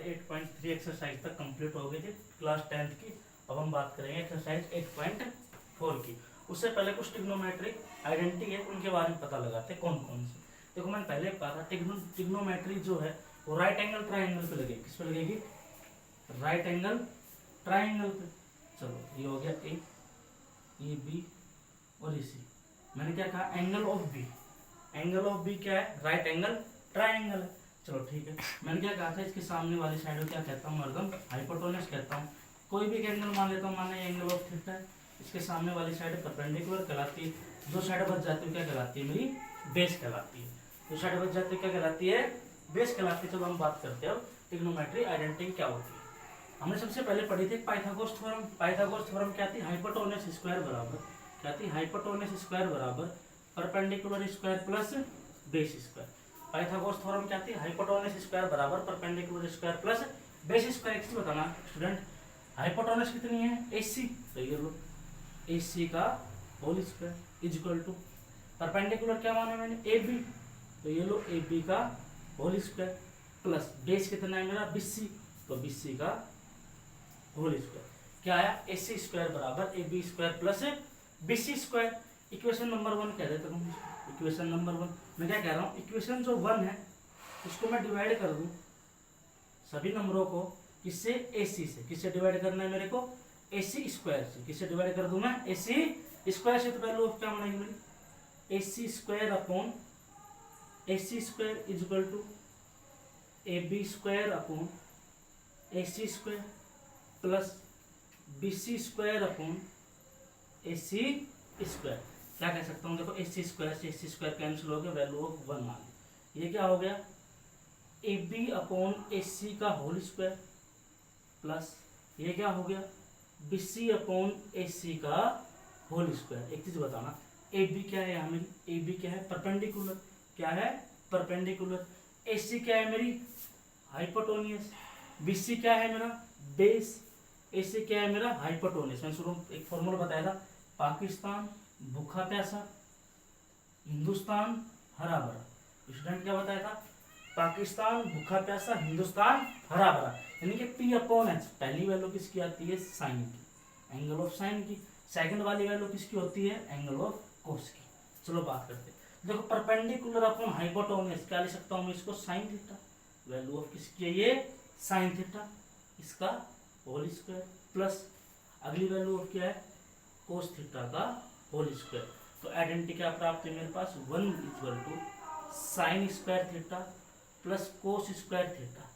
8.3 exercise तक complete हो गई थी क्लास 10th की। अब हम बात करेंगे एक्सरसाइज 8.4 की। उससे पहले कुछ ट्रिग्नोमेट्रिक आइडेंटिटी है, उनके बारे में पता लगाते हैं कौन कौन से। देखो मैंने पहले कहा था ट्रिग्नोमेट्री जो है वो राइट एंगल ट्राइंगल पे लगेगी। किस पे लगेगी? राइट एंगल ट्राइंगल पे। चलो ये हो गया ए बी और इसी मैंने क्या कहा, angle of B. Angle of B क्या है? राइट एंगल ट्राइंगल है। चलो ठीक है, मैंने क्या कहा था, इसके सामने वाली साइड को क्या कहता हूँ? मर्दम हाइपोटेनस कहता हूँ। कोई भी एंगल मान लेता हूँ, माना एंगल ऑफ थीटा है, इसके सामने वाली साइड परपेंडिकुलर कहलाती है। जो साइड बच जाती है क्या कहलाती है? मेरी बेस कहलाती है। जो साइड बच जाती है क्या कहलाती है? बेस कहलाती है। चलो हम बात करते हैं अब ट्रिग्नोमेट्री आइडेंटिटी क्या होती है। हमने सबसे पहले पढ़ी थी पाइथागोरस थ्योरम। पाइथागोरस थ्योरम क्या थी? हाइपोटेनस स्क्वायर बराबर क्या थी? हाइपोटेनस स्क्वायर बराबर perpendicular square plus base square. Pythagoras theorem क्या थी? हाइपोटेनस स्क्वायर बराबर perpendicular square plus base square. एक चीज बताना स्टूडेंट, हाइपोटेनस कितनी है? AC। तो ये लो AC का whole square is equal to perpendicular क्या माना मैंने? AB। तो ये लो AB का होल स्क्वायर प्लस बेस कितना है मेरा? BC। तो BC का होल स्क्वायर क्या आया? AC स्क्वायर बराबर AB square plus BC square. Equation number 1 कह देते हैं। इक्वेशन नंबर 1 मैं क्या कह रहा हूँ, इक्वेशन जो 1 है उसको मैं डिवाइड कर दूं सभी नंबरों को किससे? AC से। किससे डिवाइड करना है मेरे को? AC स्क्वायर से। किससे डिवाइड कर दूं मैं? AC स्क्वायर से। तो वैल्यू ऑफ क्या बनेगी मेरी? AC square upon AC square is equal to AB square upon AC square plus BC square upon AC square. क्या कह सकता हूँ? देखो AC स्क्वायर से AC स्क्वायर कैंसिल हो गया, वैल्यू ऑफ 1 मान ली। ये क्या हो गया? AB अपॉन AC का होल स्क्वायर प्लस ये क्या हो गया? BC अपॉन AC का होल स्क्वायर। एक चीज बताना, AB क्या है यहाँ मेरी? AB क्या है? परपेंडिकुलर। क्या है? परपेंडिकुलर। AC क्या है मेरी? हाइपोटेन्यूस। BC क्या है मेरा? बेस। AC क्या है मेरा? हाइपोटेन्यूस। मैंने शुरू एक फॉर्मूला बताया था, पाकिस्तान भूखा प्यासा, हिंदुस्तान हरा भरा। स्टूडेंट क्या बताया था? पाकिस्तान भूखा प्यासा, हिंदुस्तान हरा भरा। यानी कि P अपॉन H पहली वैल्यू किसकी आती है? साइन की, एंगल ऑफ साइन की। सेकंड वाली वैल्यू किसकी होती है? एंगल ऑफ कोस की। चलो बात करते हैं। देखो परपेंडिकुलर अपॉन हाइपोटेन्यूस क्या लिख सकता हूँ मैं इसको? Sine theta. वैल्यू ऑफ किसकी है ये? साइन थीटा, इसका होल स्क्वायर प्लस अगली वैल्यू ऑफ क्या है? कोस थीटा का होल स्क्वायर। तो आइडेंटिटी क्या प्राप्त है मेरे पास? 1 equal to sine square theta plus cos square theta.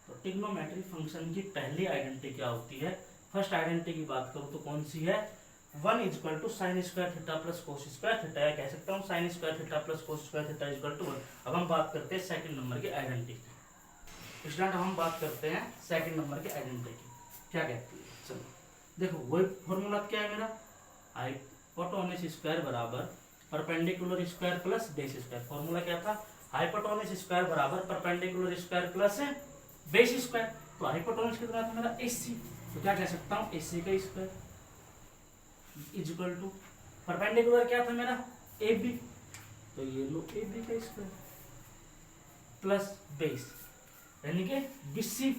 तो ट्रिग्नोमेट्री फंक्शन की पहली आइडेंटिटी क्या होती है? फर्स्ट आइडेंटिटी की बात करूं तो कौन सी है? 1 equal to sine square theta plus cos square theta. या कह सकता हूँ sine square theta plus cos square theta equal to 1। अब हम बात करते हैं सेकंड नंबर की आइडेंटिटी की। स्टूडेंट हम बात करते हैं सेकंड नंबर की आइडेंटिटी की। क्या कहती है? चलो देखो वही फॉर्मूला क्या है मेरा? हाइपोटेन्यूस स्क्वायर बराबर perpendicular square plus base square. Formula क्या था? हाइपोटेन्यूस स्क्वायर बराबर perpendicular square plus base square. तो हाइपोटेन्यूस कितना था मेरा? AC। तो क्या कह सकता हूँ? AC का square is equal to perpendicular क्या था मेरा? AB। तो ये लो AB का स्क्वायर प्लस बेस यानी कि BC।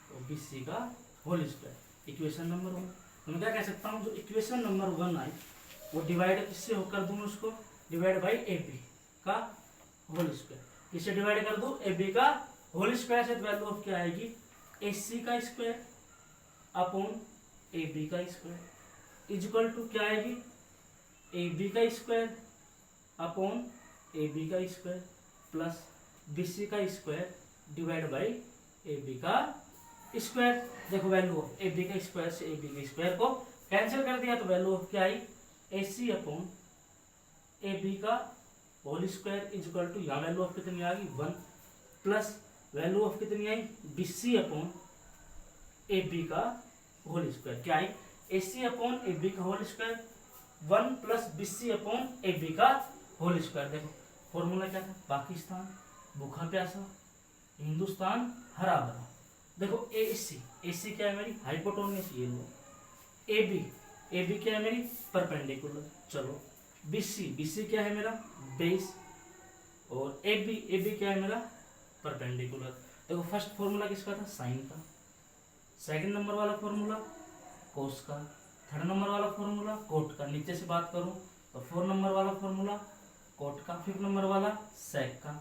तो BC का होल स्क्वायर। Equation number 1। तो मैं क्या कह सकता हूँ? जो इक्वेशन नंबर 1 आई वो डिवाइड किससे होकर दूं? उसको डिवाइड बाई AB का होल स्क्वायर। किससे डिवाइड कर दूं? AB का होल स्क्वायर से। वैल्यू ऑफ क्या आएगी? AC का स्क्वायर अपॉन AB का स्क्वायर इज इक्वल टू क्या आएगी? AB का स्क्वायर अपॉन AB का स्क्वायर प्लस BC का स्क्वायर डिवाइड बाई AB का स्क्वायर। देखो वैल्यू ऑफ AB का स्क्वायर से AB के स्क्वायर को कैंसिल कर दिया तो वैल्यू ऑफ क्या आई? AC अपॉन AB का whole square is equal to, यहाँ वैल्यू ऑफ कितनी आ गई? 1 प्लस वैल्यू ऑफ कितनी आई? BC अपॉन AB का होल स्क्वायर। क्या आई? AC अपॉन AB का whole square 1 plus BC upon AB का होल स्क्वायर। देखो फॉर्मूला क्या था? पाकिस्तान भूखा प्यासा, हिंदुस्तान हरा भरा। देखो AC क्या है मेरी? हाइपोटेन्यूस। ये लो AB क्या है मेरी? परपेंडिकुलर। चलो BC क्या है मेरा? बेस। और AB क्या है मेरा? परपेंडिकुलर। देखो फर्स्ट फॉर्मूला किसका था, साइन का। सेकंड नंबर वाला फॉर्मूला कोस का। थर्ड नंबर वाला फॉर्मूला कोट का। नीचे से बात करूं तो 4 नंबर वाला फॉर्मूला कोट का, 5 नंबर वाला सेक का,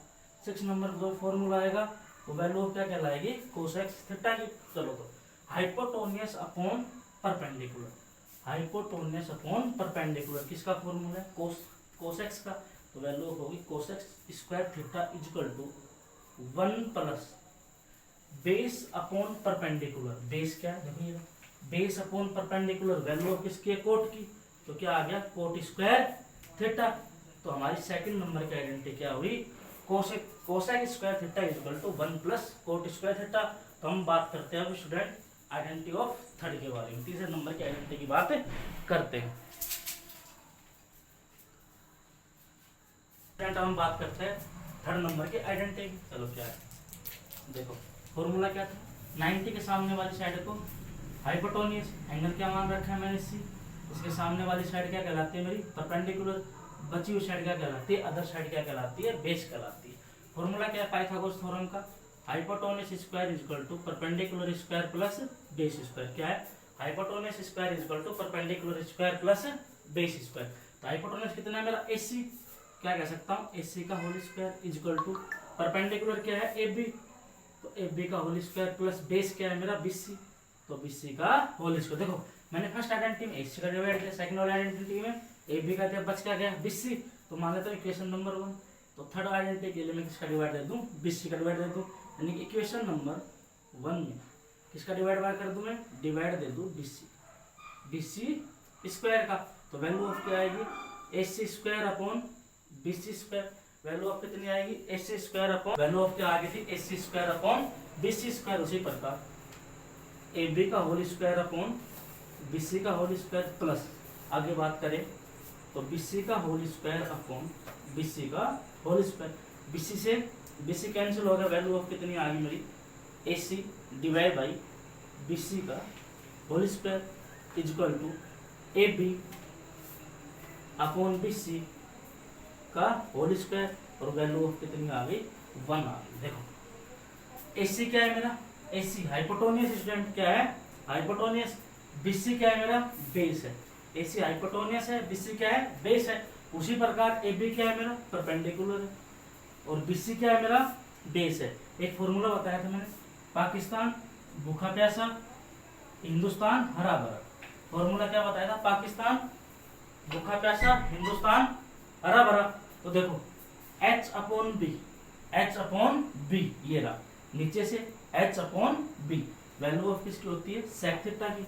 6 नंबर जो फॉर्मूला आएगा वो वैल्यू क्या कहलाएगी, कोसेक थीटा की। चलो तो hypotenuse upon perpendicular, hypotenuse upon perpendicular किसका फॉर्मूला है, कोसेक्स का। तो वैल्यू होगी cosec square theta equal to 1 plus base upon perpendicular. Base क्या है, देखो ये base upon perpendicular value of किसकी है, कोट की। तो क्या आ गया, कोट स्क्वायर थीटा। तो हमारी सेकंड नंबर की आइडेंटिटी क्या हुई, cosec square theta equal to 1 plus cot square theta. तो हम बात करते हैं अब स्टूडेंट आइडेंटिटी ऑफ थर्ड के बारे में, तीसरे नंबर की आइडेंटिटी की बात करते हैं। हम बात करते हैं थर्ड नंबर की आइडेंटिटी। चलो क्या है, देखो फॉर्मूला क्या था, 90 के सामने वाली साइड को हाइपोटेन्यूस, एंगल क्या मान रखा है मैंने सी, इसके सामने वाली साइड क्या कहलाती है मेरी, परपेंडिकुलर। बची हुई साइड क्या कहलाती है, अदर साइड क्या कहलाती है, बेस कहलाती है। फॉर्मूला क्या है पाइथागोरस थ्योरम का, hypotenuse square equal to perpendicular square plus base square. क्या है, hypotenuse square equal to perpendicular square plus base square. तो हाइपोटेन्यूस कितना है मेरा, AC, क्या कह सकता हूँ, AC का whole square equal to perpendicular क्या है, AB, तो AB का होल स्क्वायर प्लस बेस क्या है मेरा, BC, तो BC का होल स्क्वायर। देखो मैंने फर्स्ट आइडेंटिटी में AC का डिवाइड किया, सेकंड वाली आइडेंटिटी में AB का दिया, बच क्या गया BC। तो मान लेते हैं इक्वेशन नंबर 1। तो थर्ड आइडेंटिटी के लिए मैं किसका डिवाइड दे दूं, BC का डिवाइड दे दूं। यानी कि इक्वेशन नंबर 1 में किसका डिवाइड कर दूं मैं, डिवाइड दे दूं BC स्क्वायर का। तो वैल्यू ऑफ क्या आएगी, AC square upon BC square. Value of कितनी आएगी, AC square upon, value of क्या आ गई थी, AC square upon BC square. उसी प्रकार AB का होल स्क्वायर अपॉन BC का होल स्क्वायर प्लस, आगे बात करें तो BC का होल स्क्वायर अपॉन BC का होल स्क्वायर। BC से BC कैंसिल हो गया, वैल्यू ऑफ कितनी आ गई मेरी, AC डिवाइड बाई BC का whole square equal to AB upon BC का होल स्क्वायर। और वैल्यू ऑफ कितनी आ गई, 1 आ गई। देखो AC क्या है मेरा, AC हाइपोटेन्यूस, स्टूडेंट क्या है, हाइपोटेन्यूस। BC क्या है मेरा, बेस है। AC हाइपोटेन्यूस है, BC क्या है, बेस है। उसी प्रकार AB क्या है मेरा, परपेंडिकुलर है, और BC क्या है मेरा, बेस है। एक फॉर्मूला बताया था मैंने, पाकिस्तान भूखा प्यासा, हिंदुस्तान हरा भरा। फॉर्मूला क्या बताया था, पाकिस्तान भूखा प्यासा, हिंदुस्तान हरा भरा। तो देखो H अपॉन B, ये रहा नीचे से H upon B, value of किसकी होती है, सेक थीटा की।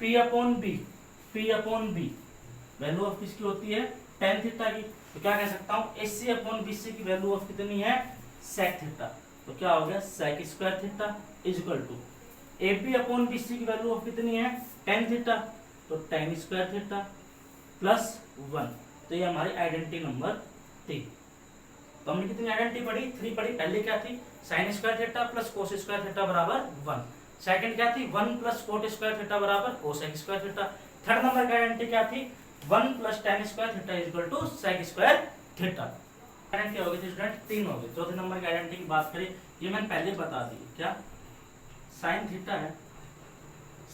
P upon B, value of किसकी होती है, टेन थीटा की। तो क्या कह सकता हूँ, AC अपॉन BC की वैल्यू ऑफ कितनी है, सेक थीटा। तो क्या हो गया, sec square theta equal to AB upon BC की वैल्यू ऑफ कितनी है, टेन थीटा, तो टेन स्क्वायर थीटा प्लस 1। तो ये हमारी आइडेंटिटी नंबर 3। तो हमने कितनी आइडेंटिटी पढ़ी, 3 पढ़ी। पहले क्या थी, sine square theta plus cos square theta बराबर 1। सेकंड क्या थी, 1 प्लस कोट स्क्वायर थीटा बराबर cosec square theta. Third number की आइडेंटिटी क्या थी, 1 plus tan square theta equal to sec square theta. Identity हो गई थी स्टूडेंट, 3 हो गई। चौथे नंबर की आइडेंटिटी की बात करें, ये मैंने पहले बता दी, क्या साइन थीटा है,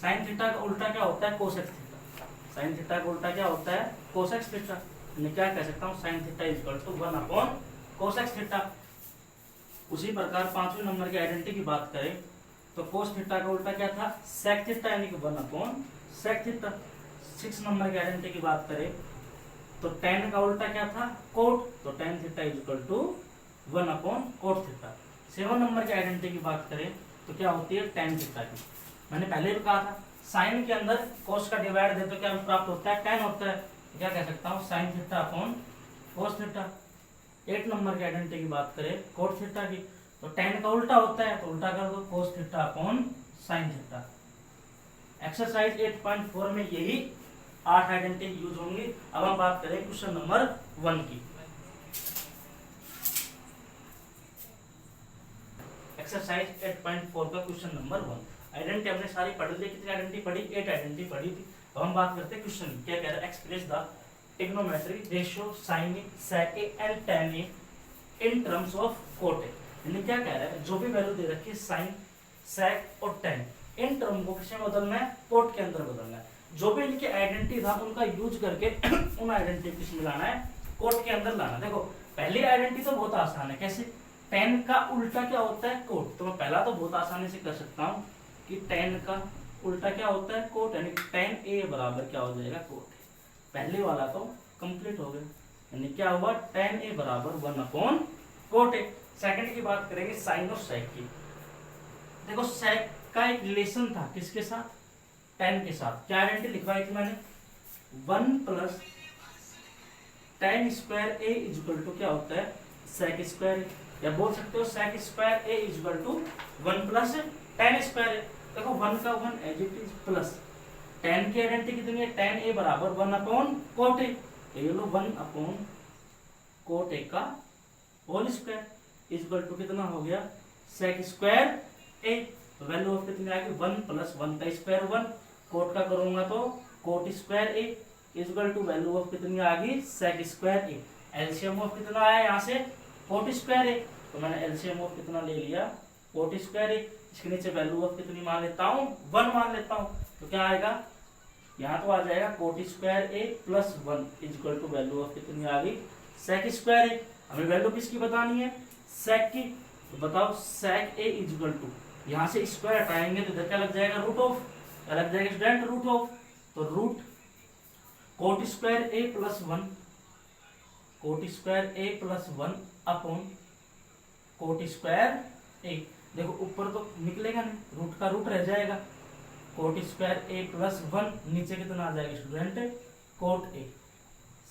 साइन थीटा का उल्टा क्या होता है, कोसेक थीटा। साइन थीटा का उल्टा क्या होता है, कोसेक थीटा। मैं क्या कह सकता हूँ, sine theta equal to 1 upon cosec theta. उसी प्रकार पांचवें नंबर की आइडेंटिटी की बात करें तो कोस थीटा का उल्टा क्या था, सेक थीटा, यानी कि 1 अपॉन सेक थीटा। 6 नंबर की आइडेंटिटी की बात करें तो टेन का उल्टा क्या था, कोट, तो tan theta equal to 1 upon cot theta. 7 नंबर की आइडेंटिटी की बात करें तो क्या होती है, टेन थीटा की। मैंने पहले भी कहा था, साइन के अंदर कोस का डिवाइड दे तो क्या प्राप्त होता है, टेन होता है। क्या कह सकता हूँ, sine theta upon cos theta. 8 number की आइडेंटिटी की बात करें कोट थीटा की, तो टेन का उल्टा होता है, तो उल्टा कर दो, कोस theta upon sine theta. Exercise 8.4 में यही 8 आइडेंटिटी यूज होंगी। अब हम बात करें क्वेश्चन नंबर 1 की। एक्सरसाइज 8.4 का क्वेश्चन नंबर 1। आइडेंटिटी हमने सारी पढ़ ली। कितनी आइडेंटिटी पढ़ी, 8 आइडेंटिटी पढ़ी थी। अब हम बात करते हैं क्वेश्चन क्या कह रहा है, express the trigonometry ratio sine A, sec A and tan A in terms of cot A. यानी क्या कह रहा है, जो भी वैल्यू दे रखी है साइन, सेक और टेन, इन टर्म को किसमें बदलना है, कोट के अंदर बदलना है। जो भी इनके आइडेंटिटी था उनका यूज करके उन आइडेंटिटी किसमें लाना है, कोट के अंदर लाना। देखो पहली आइडेंटिटी तो बहुत आसान है, कैसे, टेन का उल्टा क्या होता है, कोट। तो मैं पहला तो बहुत आसानी से कर सकता हूँ कि टेन का उल्टा क्या होता है, कोट, यानी टेन ए बराबर क्या हो जाएगा, कोट। पहले वाला तो कंप्लीट हो गया, यानी क्या हुआ, टेन ए बराबर 1 कोट ए। सेकंड की बात करेंगे साइन और सेक की। देखो सेक का एक रिलेशन था किसके साथ, टेन के साथ। क्या आइडेंटिटी लिखवाई थी मैंने, 1 plus tan square A equal to क्या होता है, सेक स्क्वायर, या बोल सकते हो sec square A equal to 1 plus tan square. देखो 1 का 1 as it is plus tan की आइडेंटिटी कितनी है, टेन ए बराबर 1 कोट ए, ये लो 1 कोट ए का होल स्क्वायर इक्वल टू कितना हो गया, sec square A. Value of कितनी आएगी, 1 प्लस 1 का स्क्वायर 1, कोट का करूंगा तो cot square A equal to value of कितनी आ गई, sec square A. LCM of कितना आया यहाँ से, कोट स्क्वायर ए, तो मैंने एलसीएम ऑफ कितना ले लिया, कोट स्क्वायर ए। इसके नीचे वैल्यू ऑफ कितनी मान लेता हूँ, 1 मान लेता हूँ, तो क्या आएगा, यहाँ तो आ जाएगा cot square A plus 1 equal to value of कितनी आ गई, सेक स्क्वायर ए। हमें वैल्यू किसकी बतानी है, सेक की, तो बताओ सेक ए इक्वल टू, यहाँ से स्क्वायर हटाएंगे तो इधर क्या लग जाएगा, रूट ऑफ, क्या लग जाएगा स्टूडेंट, रूट ऑफ, तो root cot square A plus 1, coat square A plus 1 upon cot square A. देखो ऊपर तो निकलेगा नहीं, रूट का रूट रह जाएगा, कोट स्क्वायर ए प्लस 1, नीचे कितना आ जाएगा स्टूडेंट, कोट ए।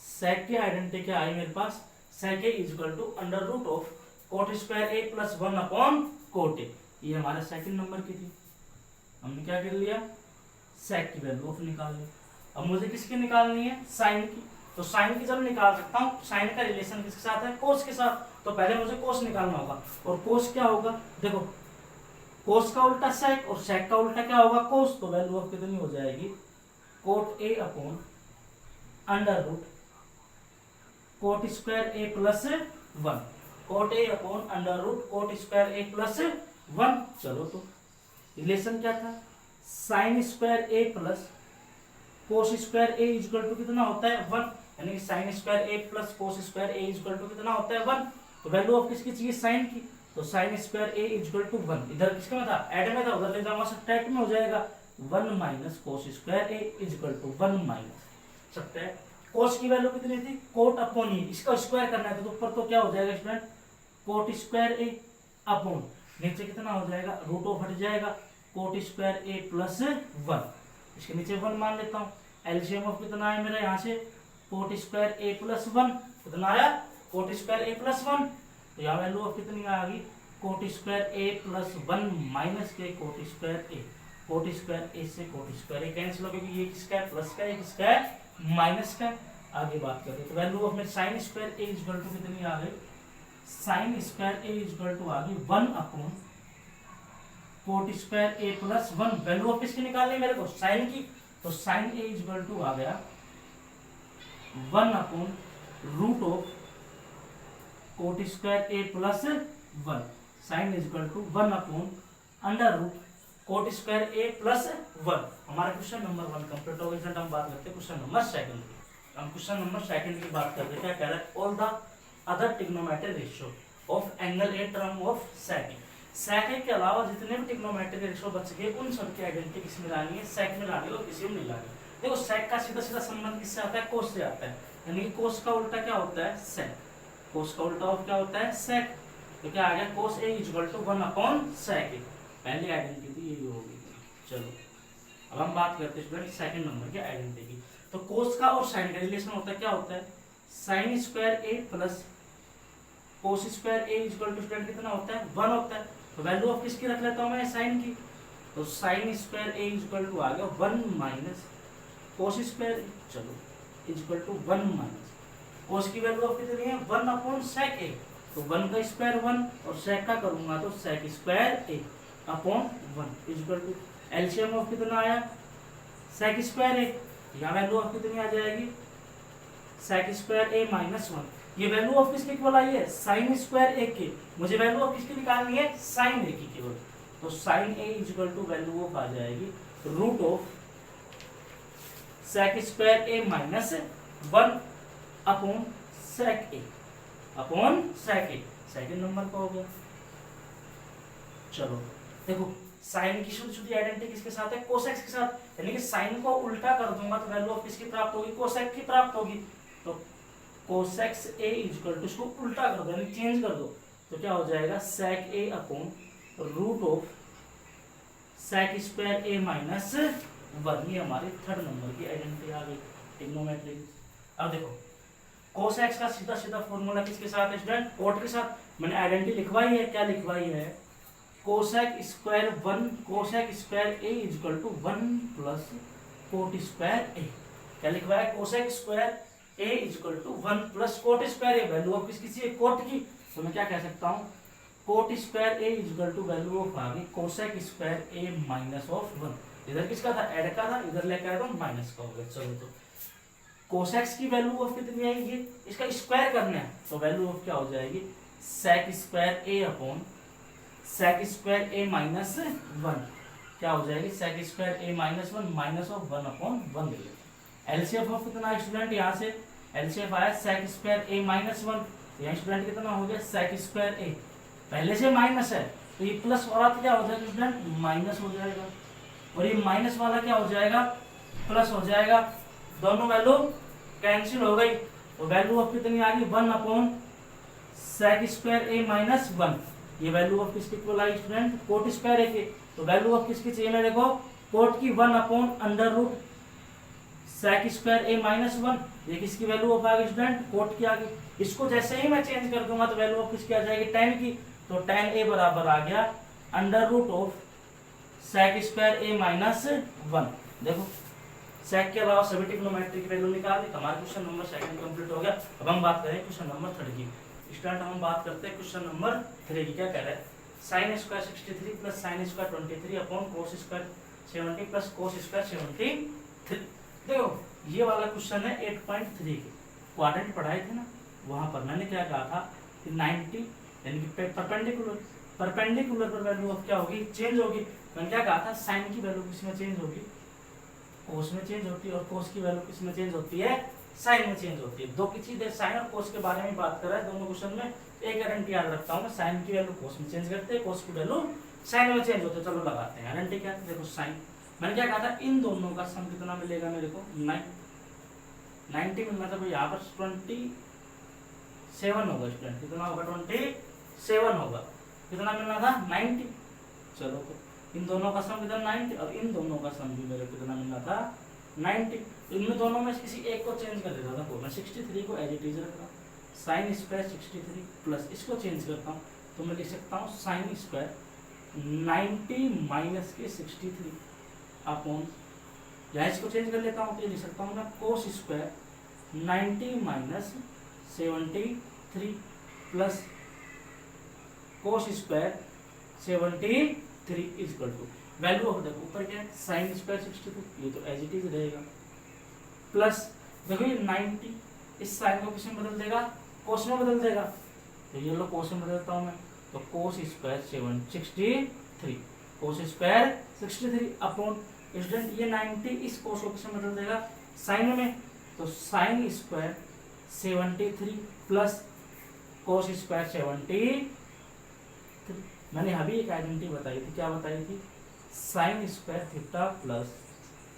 सेक की आइडेंटिटी क्या आई मेरे पास, sec A equal to under root of cot square A plus 1 upon cot A. ये हमारे सेकंड नंबर की थी, हमने क्या कर लिया, सेक की वैल्यू ऑफ निकाल ली। अब मुझे किसकी निकालनी है, साइन की। तो साइन की जब निकाल सकता हूँ, साइन का रिलेशन किसके साथ है, कोस के साथ, तो पहले मुझे कोस निकालना होगा। और कोस क्या होगा, देखो कोस का उल्टा सेक और सेक का उल्टा क्या होगा, कोस, तो वैल्यू ऑफ कितनी हो जाएगी, cot A upon under root cot square A plus 1, cot A upon under root cot square A plus 1। चलो तो रिलेशन क्या था, sine square A plus cos square A equal to कितना होता है, 1, यानी कि sine square A plus cos square A equal to कितना होता है, 1। तो वैल्यू ऑफ किसकी चाहिए, साइन की, तो sine square A equal to 1, इधर किसका में था, ऐड में था, उधर ले जाऊंगा सब्ट्रैक्ट में हो जाएगा, 1 minus cos square A equal to 1 minus subtract. Cos की वैल्यू कितनी थी, कोट अपॉन ई, इसका स्क्वायर करना है तो ऊपर तो क्या हो जाएगा student, coat square A upon, नीचे कितना हो जाएगा, रूट ऑफ हट जाएगा, कोट स्क्वायर ए प्लस 1, इसके नीचे 1 मान लेता हूँ। एलसीएम ऑफ कितना आया मेरा यहाँ से, कोट स्क्वायर ए प्लस 1, कितना आया, कोट स्क्वायर ए प्लस 1, तो यहाँ वैल्यू ऑफ कितनी आ गई, coat square A plus 1 minus के कोट स्क्वायर ए। कोट स्क्वायर ए से कोट स्क्वायर ए कैंसिल हो गया, क्योंकि ये किसका है, प्लस का, ये किसका है, माइनस का। आगे बात करते हैं, तो वैल्यू ऑफ में sine square A equal to कितनी आ गई, sine square A equal to आ गई 1 upon cot square A plus 1। Value of किसकी निकालनी है मेरे को, साइन की, तो साइन ए इक्वल टू आ गया 1 upon root of cot square A plus 1, sine equal to 1 upon under root cot square A plus 1। हमारा क्वेश्चन नंबर 1 कंप्लीट हो गया। हम बात करते हैं क्वेश्चन नंबर 2 की। हम क्वेश्चन नंबर 2 की बात करते हैं, क्या कह रहा है, all the other trigonometric ratio of angle A term of sec. Sec के अलावा जितने भी ट्रिग्नोमेट्रिक रेशियो बच गए उन सबकी आइडेंटिटी किस में लानी है, सेक में लानी है, और किसी में नहीं लानी। देखो सेक का सीधा सीधा संबंध किससे आता है, कोस से आता है, यानी कोस का उल्टा क्या होता है, सेक। कोस का उल्टा ऑफ क्या होता है, सेक। तो क्या आ गया, कोस ए इक्वल टू 1 अपॉन सेक। पहली आइडेंटिटी यही होगी। चलो अब हम बात करते हैं स्टूडेंट सेकंड नंबर की आइडेंटिटी की। तो कोस का और साइन का रिलेशन होता है, क्या होता है, sine square A plus cos square A equal to student कितना होता है, 1 होता है। तो वैल्यू ऑफ किसकी रख लेता हूं मैं, साइन की, तो sine square A equal to आ गया 1 माइनस कोस स्क्वायर, चलो इक्वल टू 1 माइनस कोस की वैल्यू ऑफ कितनी है, 1 अपॉन सेक ए, तो 1 का स्क्वायर 1 और सेक का करूंगा तो sec square A upon 1 equal to LCM of कितना आया, सेक स्क्वायर ए, यहाँ वैल्यू ऑफ कितनी आ जाएगी, सेक स्क्वायर ए माइनस 1, ये वैल्यू ऑफ किसके इक्वल आई है, साइन स्क्वायर ए के। मुझे वैल्यू ऑफ किसकी निकालनी है, साइन ए की केवल। तो sine A is equal to value of आ जाएगी root of sec square A minus 1 upon sec A upon sec A. Second number का हो गया। चलो देखो साइन की शुद्ध शुद्ध आइडेंटिटी किसके साथ है, कोसेक्स के साथ, यानी कि साइन को उल्टा कर दूंगा तो वैल्यू ऑफ किसकी प्राप्त होगी, कोसेक की प्राप्त होगी। तो कोसेक्स ए इक्वल टू, इसको उल्टा कर दो यानी चेंज कर दो, तो क्या हो जाएगा sec A upon root of sec square A minus 1। ये हमारी थर्ड नंबर की आइडेंटिटी आ गई ट्रिग्नोमेट्री। अब देखो कोसेक्स का सीधा सीधा फॉर्मूला किसके साथ है स्टूडेंट, कोट के साथ। मैंने आइडेंटिटी लिखवाई है, क्या लिखवाई है, cosec square 1 cosec square A equal to 1 plus cot square A. क्या लिखवाया है, cosec square A equal to 1 plus cot square A. Value of किसकी चाहिए, कोट की। तो मैं क्या कह सकता हूँ, cot square A equal to value of आ गई cosec square A minus of 1। इधर किसका था, ऐड का था, इधर लेकर आया तो माइनस का हो गया। चलो तो कोसेक्स की वैल्यू ऑफ कितनी आएगी, इसका स्क्वायर करना है, तो वैल्यू ऑफ क्या हो जाएगी, sec square A upon sec square A minus 1। क्या हो जाएगी, sec square A minus 1 minus of 1 upon 1 दे देते। एलसीएफ ऑफ कितना स्टूडेंट, यहाँ से एलसीएफ आया सेक स्क्वायर ए माइनस 1, यहाँ स्टूडेंट कितना हो गया, सेक स्क्वायर ए। पहले से माइनस है तो ये प्लस वाला तो क्या हो जाएगा स्टूडेंट, माइनस हो जाएगा, और ये माइनस वाला क्या हो जाएगा, प्लस हो जाएगा। दोनों वैल्यू कैंसिल हो गई, तो वैल्यू ऑफ कितनी आ गई, 1 upon sec square A minus 1। ये वैल्यू ऑफ किसकी equal I student, coat square ए के। तो वैल्यू ऑफ किसकी चाहिए, मेरे को कोट की 1 upon under root sec square A minus 1। ये किसकी वैल्यू ऑफ आ गई स्टूडेंट, कोट की आ गई। इसको जैसे ही मैं चेंज कर दूंगा तो वैल्यू ऑफ किसकी आ जाएगी, tan की। तो tan ए बराबर आ गया under root of sec square A minus 1। देखो सेक के अलावा सभी ट्रिग्नोमेट्री की वैल्यू निकाल दी। हमारा क्वेश्चन नंबर 2 कंप्लीट हो गया। अब हम बात करें क्वेश्चन नंबर 3 की। स्टूडेंट हम बात करते हैं क्वेश्चन नंबर 3 की। क्या कह रहा है, sine square 63 plus sine square 23 upon cos square 70 plus cos square 73। देखो ये वाला क्वेश्चन है 8.3 के क्वाड्रेंट पढ़ाए थे ना, वहां पर मैंने क्या कहा था कि 90 यानी कि परपेंडिकुलर पर वैल्यू ऑफ क्या होगी, चेंज होगी। मैंने क्या कहा था, साइन की वैल्यू किसमें चेंज होगी, कोस में चेंज होती है, और कोस की वैल्यू किसमें चेंज होती है, साइन में चेंज होती है। दो की चीज है, साइन और कोस के बारे में बात कर रहा है दोनों क्वेश्चन में। एक गारंटी याद रखता हूँ, साइन की वैल्यू कोस में चेंज करते हैं, कोस की वैल्यू साइन में चेंज होते हैं। चलो लगाते हैं गारंटी क्या है। देखो साइन मैंने क्या कहा था, इन दोनों का सम कितना मिलेगा मेरे को, 90 मिलना था। यहाँ पर 27 होगा स्टूडेंट, कितना होगा, 27 होगा। कितना मिलना था, 90। चलो तो इन दोनों का सम कितना 90, और इन दोनों का सम भी मेरे को कितना मिलना था 90। इनमें दोनों में किसी एक को चेंज कर देता था। मैं 63 को एज इट इज रख रहा हूँ, साइन स्क्वायर 63 प्लस इसको चेंज करता हूँ तो मैं लिख सकता हूँ साइन स्क्वायर 90 माइनस के 63 अपॉन, या इसको चेंज कर लेता हूँ तो ये लिख सकता हूँ मैं cos square 90 minus 73 plus cos square 73 equal to value of, देखो ऊपर क्या है साइन स्क्वायर 63, ये तो एज इट इज रहेगा, प्लस देखो ये 90 इस साइन को किसमें बदल देगा, कोस में बदल देगा। तो ये लो कोस में बदलता हूँ मैं, तो cos square 763 cos square 63 upon student ये 90 इस कोस को किसमें बदल देगा, साइन में। तो sine square 73 plus cos square 73। मैंने अभी एक आइडेंटिटी बताई थी, क्या बताई थी, sine square theta plus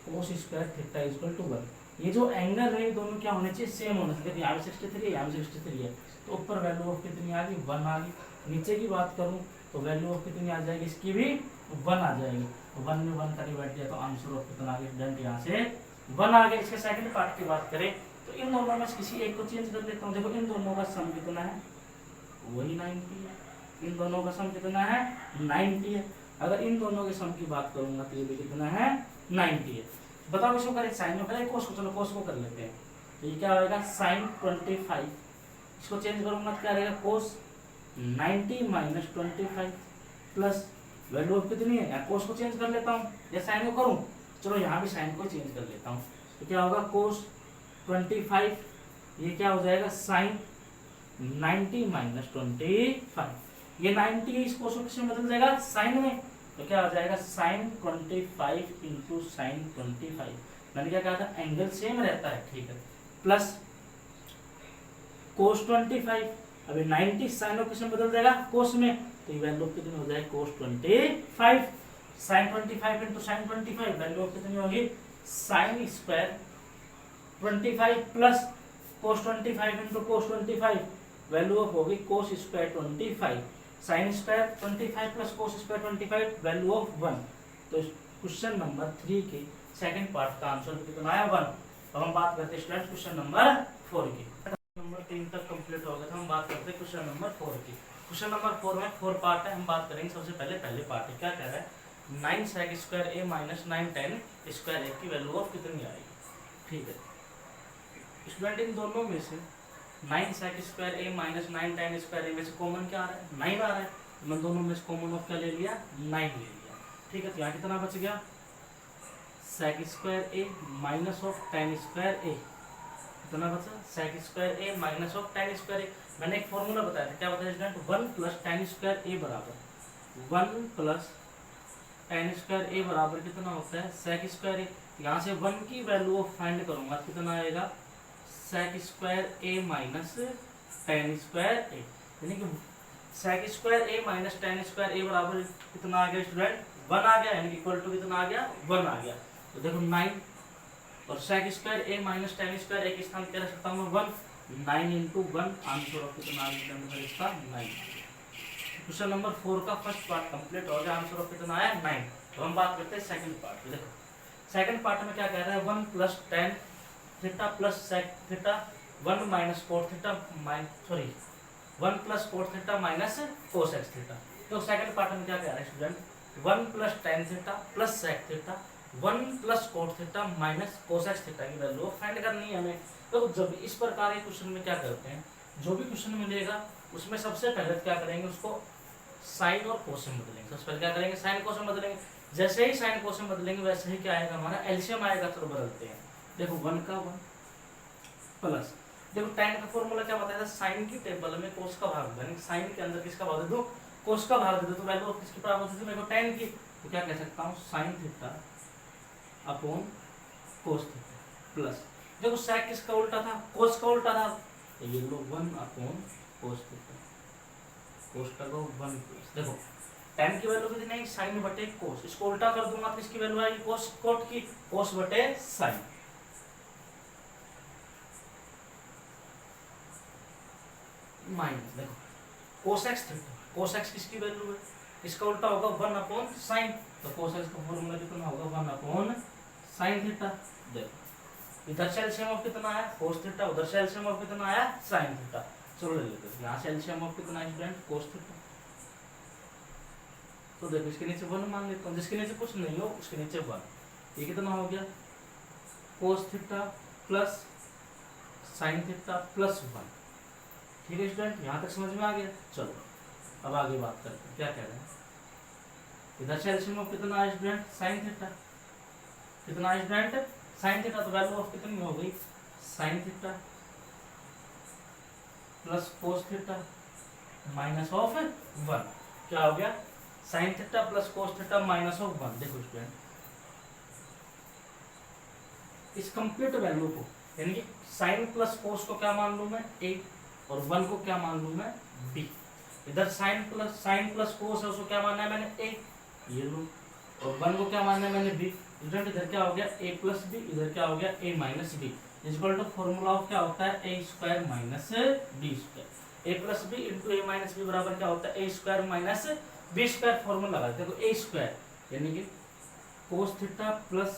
cos square theta equal to 1। ये जो एंगल है दोनों क्या होने चाहिए, सेम होने चाहिए। यहाँ पे 63 है, यहाँ पे 63 है, तो ऊपर वैल्यू ऑफ कितनी आ गई, 1 आ गई। नीचे की बात करूँ तो वैल्यू ऑफ कितनी आ जाएगी, इसकी भी 1 आ जाएगी। 1 में 1 का डिवाइड किया तो आंसर ऑफ कितना आ गया स्टूडेंट, यहाँ से 1 आ गया। इसके सेकंड पार्ट की बात करें तो इन दोनों में किसी एक को चेंज कर लेता हूँ। देखो इन दोनों का सम कितना है, वही 90 है। इन दोनों का सम कितना है, 90 है। अगर इन दोनों के सम की बात करूंगा तो ये भी कितना है, 90 है। बताओ इसको करें, साइन में करें कोस को, चलो कोस को कर लेते हैं। तो ये क्या होगा, साइन 25, इसको चेंज करूंगा तो क्या रहेगा, कोस 90 माइनस 25 प्लस वैल्यू ऑफ कितनी है, कोस को चेंज कर लेता हूँ या साइन को करूँ, चलो यहाँ भी साइन को चेंज कर लेता हूँ। तो क्या होगा, कोस 25 ये क्या हो जाएगा साइन 90 माइनस 25। ये 90 इस कोस में बदल जाएगा साइन में, तो क्या हो जाएगा साइन 25 इंटू साइन 25। मैंने क्या कहा था एंगल सेम रहता है, ठीक है, प्लस कोस 25। अभी 90 साइन ऑफ किसमें बदल जाएगा कोस में, तो ये वैल्यू कितनी हो जाएगी cos 25। Sine 25 into sine 25 value of कितनी होगी sine square 25 plus cos 25 into cos 25 value of होगी cos square 25। Sine square 25 plus cos square 25 value of 1। तो क्वेश्चन नंबर 3 के सेकंड पार्ट का आंसर कितना आया 1। अब हम बात करते हैं स्टूडेंट क्वेश्चन नंबर 4 की। नंबर 3 तक कंप्लीट हो गया था, हम बात करते हैं क्वेश्चन नंबर 4 की। क्वेश्चन नंबर 4 में 4 पार्ट है, हम बात करेंगे सबसे पहले पार्ट है। क्या कह रहा है 9 sec square a minus 9 tan square a की वैल्यू ऑफ कितनी आएगी, ठीक है। स्टूडेंट इन दोनों में से 9 sec square a minus 9 tan square a में से कॉमन क्या आ रहा है 9 आ रहा है, मैं दोनों में से कॉमन ऑफ क्या ले लिया 9 ले लिया, ठीक है। तो यहाँ कितना बच गया sec square a minus of tan square a, कितना बचा sec square a minus of tan square a। मैंने एक फॉर्मूला बताया था, क्या बताया student 1 plus tan square a बराबर 1 प्लस tan स्क्वायर a बराबर कितना होता है sec स्क्वायर a। यहाँ से 1 की वैल्यू ऑफ फाइंड करूंगा कितना आएगा sec square a minus tan square a, यानी कि sec square a minus tan square a बराबर कितना आ गया स्टूडेंट 1 आ गया, यानी इक्वल टू कितना आ गया 1 आ गया। तो देखो 9 और sec square a minus tan square a के स्थान क्या रख सकता हूँ मैं 1, 9 इंटू 1 आंसर ऑफ कितना आ गया इसका 9। क्वेश्चन नंबर 4 का फर्स्ट पार्ट कंप्लीट हो गया, आंसर ऑफ कितना आया 9। तो हम बात करते हैं सेकंड पार्ट की। देखो सेकंड पार्ट में क्या कह रहा है 1 plus tan theta plus sec theta 1 minus cot theta 1 plus cot theta minus cos x theta. तो सेकंड पार्ट में क्या कह रहा है student 1 plus tan theta plus sec theta 1 plus cot theta minus cos x theta की value find करनी है हमें। तो जब इस प्रकार के क्वेश्चन में क्या करते हैं, जो भी क्वेश्चन मिलेगा उसमें सबसे पहले क्या करेंगे उसको साइन और कोस में बदलेंगे। सबसे पहले क्या करेंगे साइन कोस में बदलेंगे, जैसे ही साइन कोस में बदलेंगे वैसे ही क्या आएगा हमारा एलसीएम आएगा, तो बदलते हैं। देखो 1 का 1 प्लस देखो tan का फॉर्मूला क्या बताया था साइन की टेबल में कोस का भाग यानी साइन के अंदर किसका भाग दे दो कोस का भाग दे दो, तो वैल्यू ऑफ किसकी प्राप्त होती थी मेरे को tan की। तो क्या कह सकता हूँ sine theta upon cos theta plus देखो sec किसका उल्टा था कोस का उल्टा था, तो ये लो 1 अपॉन कोस थीटा कोस का 1 प्लस देखो tan की वैल्यू कितनी है साइन बटे कोस, इसको उल्टा कर दूंगा तो इसकी वैल्यू आएगी कोस कोट की कोस बटे साइन माइनस देखो cos x theta cos x किसकी वैल्यू है इसका उल्टा होगा 1 अपॉन साइन, तो cos x का फॉर्मूला कितना होगा 1 अपॉन साइन थीटा। देखो इधर से एलसीएम ऑफ कितना आया cos थीटा, उधर से एलसीएम ऑफ कितना आया साइन थीटा। चलो ले लेते हैं यहाँ से एलसीएम ऑफ कितना है स्टूडेंट cos थीटा, तो देखो इसके नीचे 1 मान लेता हूँ, जिसके नीचे कुछ नहीं हो उसके नीचे 1, ये कितना हो गया cos theta plus sine theta plus 1। ठीक है स्टूडेंट यहाँ तक समझ में आ गया। चलो अब आगे बात करते हैं क्या कह रहे हैं, इधर से एलसीएम ऑफ कितना है स्टूडेंट साइन थीटा, कितना है स्टूडेंट साइन थीटा, तो वैल्यू ऑफ कितनी हो गई sine theta plus cos theta minus of 1। क्या हो गया sine theta plus cos theta minus of 1। देखो स्टूडेंट इस कंप्लीट वैल्यू को यानी कि साइन प्लस कोस को क्या मान लूं मैं a और 1 को क्या मान लूं मैं b। इधर साइन प्लस कोस है उसको क्या मानना है मैंने a ये लो, और 1 को क्या मानना है मैंने b। स्टूडेंट इधर क्या हो गया a प्लस b, इधर क्या हो गया a minus b equal to formula of क्या होता है a square minus b square. a plus b into a minus b बराबर क्या होता है a square minus b square. Formula लगा देखो a स्क्वायर यानी कि cos theta plus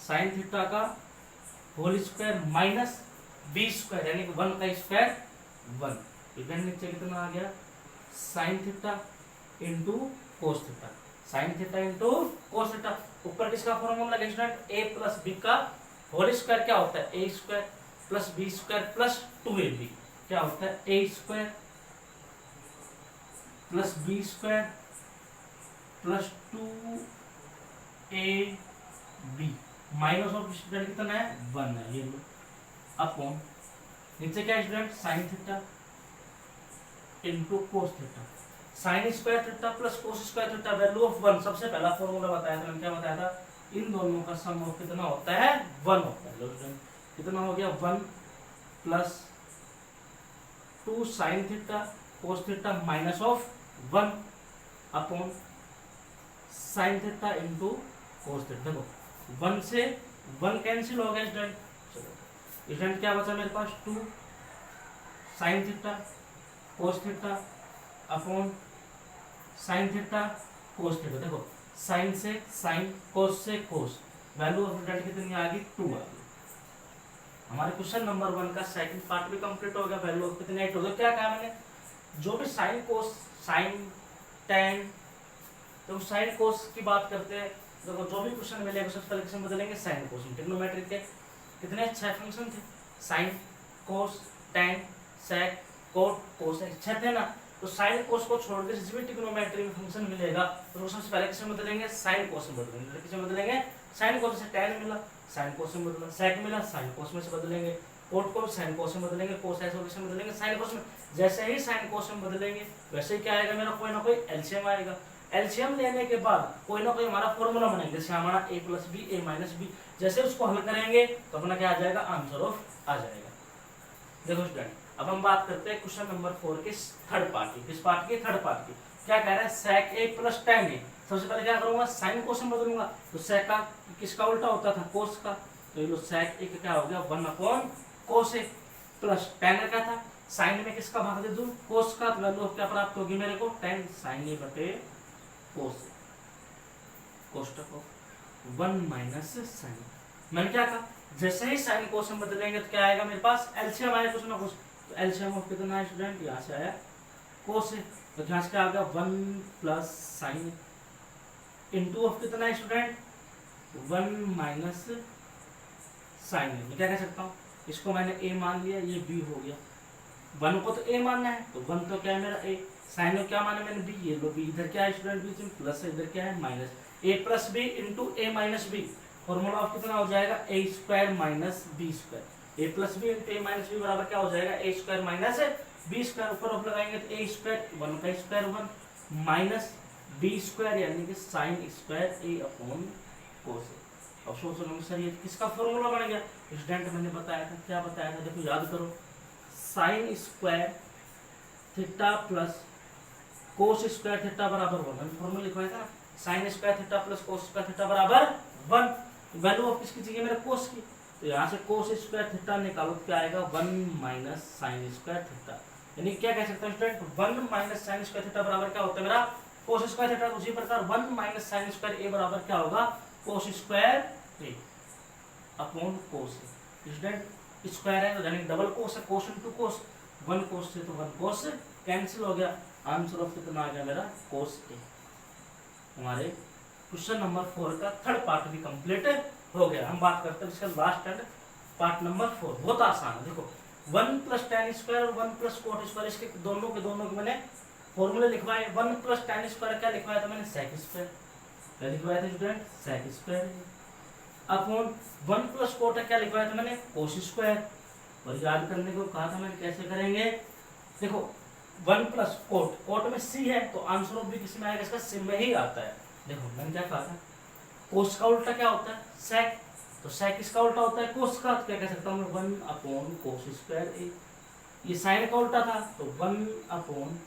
sine theta का whole square minus B square यानी कि 1 का स्क्वायर 1। इधर नीचे कितना आ गया sign theta into cos theta, sign theta into cos theta. ऊपर किसका फॉर्मूला लगे स्टूडेंट a प्लस b का होल स्क्वायर क्या होता है a square plus b square plus 2ab क्या होता है a square plus b square plus 2ab minus of student कितना है 1 है ये लो अपॉन नीचे क्या student sine theta into cos theta, sign square theta plus cos square theta, value of 1। सबसे पहला फॉर्मूला बताया था, मैंने क्या बताया था, इन दोनों का सम ऑफ कितना होता है 1 होता है। कितना हो गया 1 plus 2 sine theta cos theta minus of 1 upon sine theta into cos theta. देखो 1 से 1 कैंसिल हो गया स्टूडेंट, चलो स्टूडेंट क्या बचा मेरे पास 2 sine theta cos theta upon sine theta cos theta. देखो साइन से साइन कोस से कोस, वैल्यू ऑफ रिजल्ट कितनी आ गई 2 आ गई। हमारे क्वेश्चन नंबर 1 का सेकंड पार्ट भी कंप्लीट हो गया। वैल्यू ऑफ कितनी 8 हो गया। क्या कहा मैंने, जो भी साइन कोस साइन टेन, तो साइन कोस की बात करते हैं, देखो जो भी क्वेश्चन मिलेगा सबसे पहले क्वेश्चन बदलेंगे साइन कोस में। ट्रिग्नोमेट्रिक के कितने 6 फंक्शन थे, sine cos tan sec cot cos, 6 थे ना। तो साइन कोस को छोड़ के जिस भी ट्रिग्नोमेट्री में फंक्शन मिलेगा तो सबसे पहले किसमें बदलेंगे, साइन कोस में बदलेंगे। किसमें बदलेंगे, साइन कोस से टेन मिला साइन कोस में बदला, सेक मिला साइन कोस में से बदलेंगे, कोट को साइन कोस में बदलेंगे, कोस ऐसे किसमें बदलेंगे, साइन कोस में। जैसे ही साइन कोस में बदलेंगे वैसे ही क्या आएगा मेरा, कोई ना कोई एलसीएम आएगा। एलसीएम लेने के बाद कोई ना कोई हमारा फॉर्मूला बनेगा, जैसे हमारा a plus B A minus B. जैसे उसको हल करेंगे तो अपना क्या आ जाएगा, आंसर ऑफ आ जाएगा। देखो स्टूडेंट अब हम बात करते हैं क्वेश्चन नंबर 4 के थर्ड पार्ट की। किस पार्ट की, थर्ड पार्ट की। क्या कह रहा है, sec a plus tan a। सबसे पहले क्या करूंगा, साइन कोस में बदलूंगा। तो sec का किसका उल्टा होता था, कोस का। तो ये लो sec a क्या हो गया 1 upon cos a plus tan a का था, साइन में किसका भाग दे दूं, कोस का। तो वैल्यू क्या प्राप्त होगी मेरे को, tan sin a बटे कोस a, कोष्टक ऑफ 1 माइनस साइन। मैंने क्या कहा, जैसे ही साइन कोस में बदलेंगे तो क्या आएगा मेरे पास, एलसीएम आएगा कुछ ना कुछ। तो एलसीएम ऑफ कितना है स्टूडेंट, यहाँ से आया कोस है, तो यहाँ से क्या आ गया 1 प्लस साइन इंटू ऑफ कितना है स्टूडेंट 1 माइनस साइन। मैं क्या कह सकता हूँ, इसको मैंने a मान लिया, ये b हो गया। 1 को तो a मानना है तो 1 तो क्या है मेरा a, साइन को क्या माना मैंने b, ये लो b इधर क्या है स्टूडेंट बीच में प्लस है, इधर क्या है minus, a plus B into A minus B. Formula of कितना हो जाएगा a square minus B square. A plus B into A minus B बराबर क्या हो जाएगा, a square minus B square. ऊपर ऑफ लगाएंगे तो a स्क्वायर 1 का स्क्वायर 1 माइनस बी स्क्वायर यानी कि साइन स्क्वायर a अपॉन कोस। अब सोचो सर ये किसका फॉर्मूला बन गया, स्टूडेंट मैंने बताया था, क्या बताया था, देखो याद करो, sign square theta plus cos square theta बराबर 1। फॉर्मूला लिखवाया था, sine square theta plus cos square theta बराबर 1। वैल्यू ऑफ किसकी चाहिए मेरे, कोस की। तो यहाँ से कोस स्क्वायर थीटा निकालो तो क्या आएगा 1 माइनस साइन स्क्वायर थीटा। यानी क्या कह सकते हैं student 1 minus sine square theta बराबर क्या होता है मेरा, कोस स्क्वायर थीटा। उसी प्रकार 1 माइनस साइन स्क्वायर ए बराबर क्या होगा, कोस square A upon cos. Student square है तो यानी डबल कोस है, कोस इनटू कोस, 1 कोस से तो 1 कोस कैंसिल हो गया। आंसर ऑफ कितना आ गया मेरा, कोस ए। हमारे क्वेश्चन नंबर 4 का थर्ड पार्ट भी कंप्लीट हो गया। हम बात करते हैं इसका लास्ट एंड पार्ट नंबर 4। बहुत आसान है, देखो 1 प्लस tan स्क्वायर और 1 प्लस कोट स्क्वायर, इसके दोनों के मैंने फॉर्मूले लिखवाए। 1 प्लस tan स्क्वायर क्या लिखवाया था मैंने, सेक स्क्वायर। क्या लिखवाया था student, sec square upon 1 plus cot क्या लिखवाया था मैंने, कोस स्क्वायर। और याद करने को कहा था मैंने, कैसे करेंगे, देखो 1 प्लस कोट, कोट में c है तो आंसर ऑफ भी किसी में आएगा, इसका सिम में ही आता है। देखो मैंने क्या कहा था, कोस का उल्टा क्या होता है, सेक। तो सेक इसका उल्टा होता है कोस का, तो क्या कह सकता हूँ मैं 1 अपॉन कोस स्क्वायर ए। ये साइन का उल्टा था तो 1 अपॉन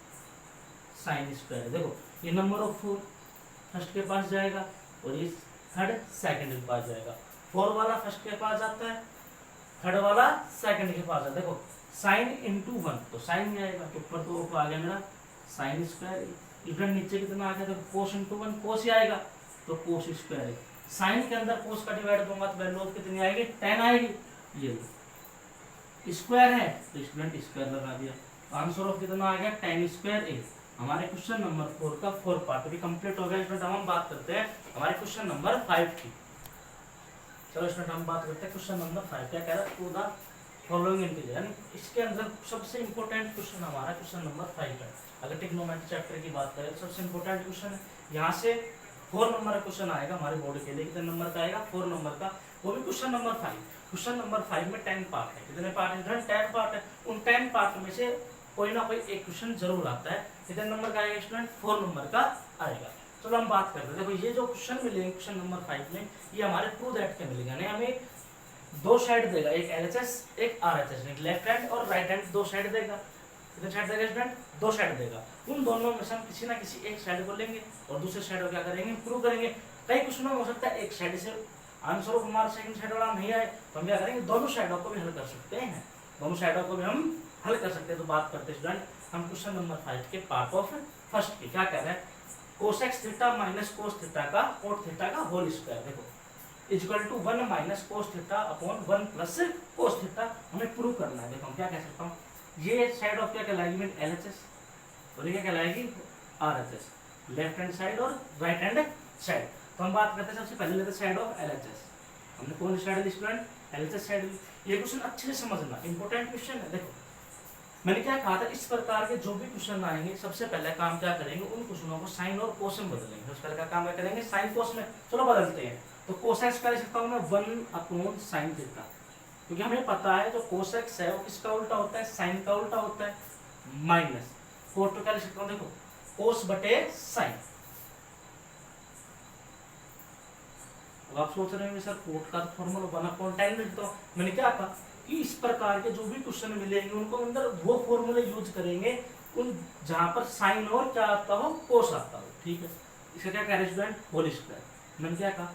साइन स्क्वायर। देखो ये नंबर ऑफ 4 फर्स्ट के पास जाएगा और ये थर्ड सेकंड के पास जाएगा। 4 वाला फर्स्ट के पास जाता है, थर्ड वाला सेकंड के पास आता है। देखो साइन इंटू 1 तो साइन में आएगा, तो ऊपर तो आ गया मेरा साइन स्क्वायर। इधर नीचे कितना आ गया, देखो कोस इंटू 1 कोस ही आएगा तो कोस स्क्वायर है। साइन के अंदर कोस का डिवाइड दूंगा तो वैल्यू ऑफ कितनी आएगी, 10 आएगी। ये स्क्वायर है तो स्टूडेंट स्क्वायर लगा दिया। आंसर ऑफ कितना आ गया, 10 स्क्वायर ए। हमारे क्वेश्चन नंबर 4 का 4 पार्ट भी कंप्लीट हो गया। स्टूडेंट हम बात करते हैं हमारे क्वेश्चन नंबर 5 की। चलो स्टूडेंट हम बात करते हैं क्वेश्चन नंबर 5। क्या कह रहा है, टू द फॉलोइंग इंटीजर, यानी इसके अंदर सबसे इंपॉर्टेंट क्वेश्चन हमारा क्वेश्चन नंबर 5 है। अगर ट्रिग्नोमेट्री चैप्टर की बात करें तो सबसे इंपॉर्टेंट क्वेश्चन है। यहाँ से 4 नंबर का क्वेश्चन आएगा हमारे बोर्ड के लिए। कितने नंबर का आएगा, 4 नंबर का, वो भी क्वेश्चन नंबर 5। क्वेश्चन नंबर 5 में 10 पार्ट है। कितने पार्ट है, 10 पार्ट है। उन 10 पार्ट में से कोई ना कोई एक क्वेश्चन जरूर आता है। कितने नंबर का आएगा स्टूडेंट? 4 नंबर का आएगा। चलो हम बात करते हैं। देखो ये जो क्वेश्चन मिलेंगे क्वेश्चन नंबर 5 में, ये हमारे प्रूव दैट के मिलेगा। यानी हमें दो साइड देगा, एक एलएचएस एक आरएचएस, एक लेफ्ट हैंड और राइट हैंड, दो साइड देगा। कितने साइड देगा स्टूडेंट? दो साइड देगा। उन दोनों में से हम किसी ना किसी एक साइड को लेंगे और दूसरे साइड को क्या करेंगे? प्रूव करेंगे। कई क्वेश्चनों में हो सकता है एक साइड से आंसर हमारा सेकंड साइड वाला नहीं आए, तो हम क्या करेंगे? दोनों साइडों को भी हल कर सकते हैं, दोनों साइडों को भी हम हल कर सकते हैं। तो बात करते हैं स्टूडेंट हम क्वेश्चन नंबर 5 के पार्ट ऑफ फर्स्ट की। क्या कह रहे हैं? Cosec theta minus cos theta का कोट थीटा का होल स्क्वायर, देखो equal to 1 minus cos theta upon 1 plus cos theta हमें प्रूव करना है। देखो हम क्या कह सकता हूँ, ये साइड ऑफ क्या कहलाएगी मेरी? एलएचएस, और ये क्या कहलाएगी? आरएचएस, लेफ्ट हैंड साइड और राइट हैंड साइड। तो हम बात करते हैं, सबसे पहले लेते हैं साइड ऑफ एलएचएस। हमने कौन सी साइड ली स्टूडेंट? LHS side. ये क्वेश्चन अच्छे से समझना, इंपॉर्टेंट क्वेश्चन है। देखो मैंने क्या कहा था, इस प्रकार के जो भी क्वेश्चन आएंगे सबसे पहले काम क्या करेंगे? उन क्वेश्चनों को साइन और कोस में बदलेंगे। सबसे पहले का काम क्या करेंगे? साइन कोस में। चलो बदलते हैं। तो कोसेक्स का लिख सकता हूँ मैं 1 अपॉन साइन थीटा, क्योंकि हमें पता है जो कोसेक्स है वो किसका उल्टा होता है? साइन का उल्टा होता है। माइनस कोट तो क्या लिख सकता हूँ? देखो कोस बटे साइन। अब आप सोच रहे होंगे सर कोट का फॉर्मूला 1/10 लिखता हूँ। मैंने क्या कहा कि इस प्रकार के जो भी क्वेश्चन मिलेंगे उनको अंदर वो फॉर्मूले यूज करेंगे उन जहां पर साइन और क्या आता हो? कोस आता हो। ठीक है, इसका क्या कह रहे हैं स्टूडेंट? Whole square. मैंने क्या कहा,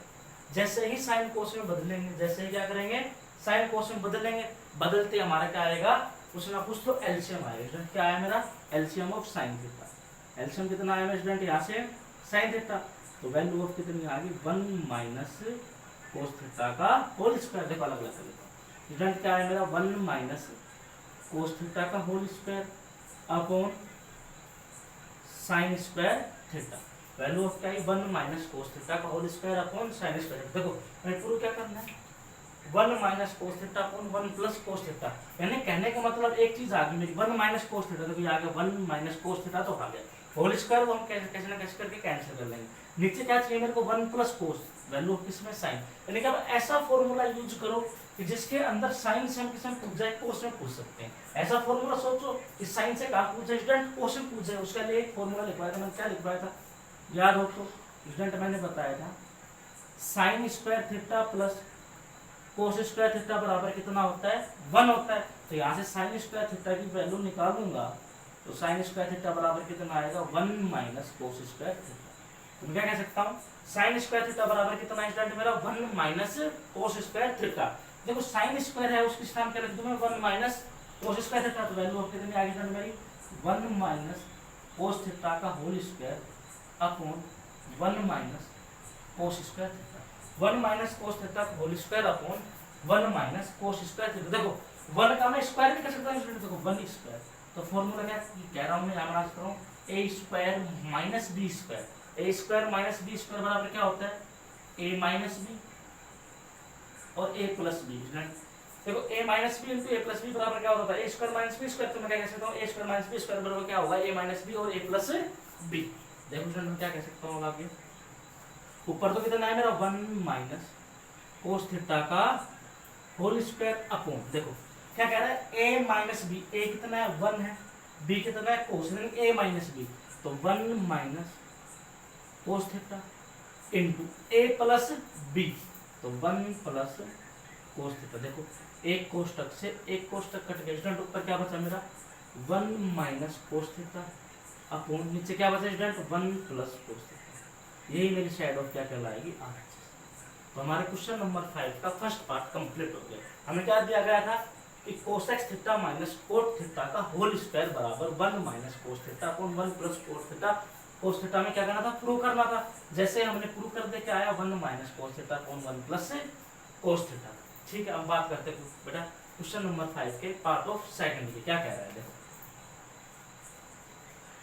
जैसे ही साइन कोस में बदलेंगे, जैसे ही क्या करेंगे? साइन कोस में बदलेंगे, बदलते हमारा क्या आएगा? कुछ ना कुछ तो एलसीएम आएगा। स्टूडेंट क्या आया मेरा? LCM of sine theta. LCM कितना आया मेरा स्टूडेंट? यहाँ से साइन थीटा, तो वैल्यू ऑफ कितनी आ गई? 1 माइनस कोस थीटा का होल स्क्वायर। देखो अलग अलग कर लेता हूँ। स्टूडेंट क्या है मेरा? 1 माइनस कोस थीटा का whole square upon sine square theta. Value of क्या है? 1 माइनस कोस थीटा का whole square upon sine square. देखो मैं पूरा क्या करना है? 1 minus cos theta upon 1 plus cos theta. यानी कहने का मतलब एक चीज आ गई मेरी, 1 माइनस कोस थीटा। देखो आ गया 1 माइनस कोस थीटा, तो आ गया होल स्क्वायर। हम कैसे ना कैसे करके कैंसिल कर लेंगे। नीचे क्या चाहिए मेरे को? 1 प्लस कोस, वैल्यू ऑफ किसमें? साइन। यानी कि अब ऐसा फॉर्मूला यूज करो कि जिसके अंदर साइन से हम किस में पूछ जाए? कोस में पूछ सकते हैं। ऐसा फॉर्मूला सोचो कि साइन से कहाँ पूछ जाए स्टूडेंट? कोस में पूछ जाए। उसके लिए एक फॉर्मूला लिखवाया था मैंने। क्या लिखवाया था याद हो तो स्टूडेंट? मैंने बताया था sine square theta plus cos square theta बराबर कितना होता है? 1 होता है। तो यहाँ से साइन स्क्वायर थीटा की वैल्यू निकालूंगा तो साइन स्क्वायर थीटा बराबर कितना आएगा? 1 माइनस कोस स्क्वायर थीटा। तो मैं क्या कह सकता हूँ? साइन स्क्वायर थीटा बराबर कितना है स्टूडेंट मेरा? 1 माइनस कोस स्क्वायर थीटा। देखो साइन स्क्वायर है उसकी स्थान पे रख दूं मैं 1 माइनस कोस स्क्वायर थीटा। तो वैल्यू ऑफ कितनी आ गई मेरी? 1 माइनस कोस थीटा का whole square upon 1 minus cos square theta. 1 minus cos theta का whole square upon 1 minus cos square theta. देखो 1 का मैं स्क्वायर भी कर सकता हूं स्टूडेंट। देखो 1 स्क्वायर, तो फॉर्मूला क्या कह रहा हूं मैं? यहाँ कर रहा हूँ a square minus B square. A square minus B square बराबर क्या होता है? ए माइनस बी और ए प्लस बी। देखो ए minus B into A plus B बराबर क्या होता है? A square minus B square. तो मैं क्या कह सकता हूँ? ए स्क्वायर माइनस बी स्क्वायर बराबर क्या होगा? ए माइनस बी और ए प्लस बी। देखो स्टूडेंट मैं क्या कह सकता हूँ आगे? ऊपर तो कितना है मेरा? 1 माइनस कोस थीटा का होल स्क्वायर अपॉन, देखो क्या कह रहा है? A minus B. ए कितना है? 1 है। बी कितना है? Cos, A minus B. तो 1 minus cos theta into A plus B, तो 1 प्लस कोस थीटा। देखो एक कोष्टक से एक कोष्टक कट गया स्टूडेंट। ऊपर क्या बचा मेरा? 1 माइनस कोस थीटा अपॉन नीचे क्या बचा स्टूडेंट? 1 plus cos theta. यही मेरी साइड ऑफ क्या कहलाएगी? आरएचएस। तो हमारे क्वेश्चन नंबर 5 का फर्स्ट पार्ट कंप्लीट हो गया। हमें क्या दिया गया था कि कोसेक्स थीटा माइनस कोट थीटा का होल स्क्वायर बराबर 1 minus cos theta upon 1 plus cos theta. Cos theta में क्या करना था? प्रूव करना था। जैसे हमने प्रूव कर दे क्या आया? 1 minus cos theta upon 1 plus cos theta. ठीक है, अब बात करते हैं बेटा क्वेश्चन नंबर 5 के पार्ट ऑफ सेकंड के। क्या कह रहा है?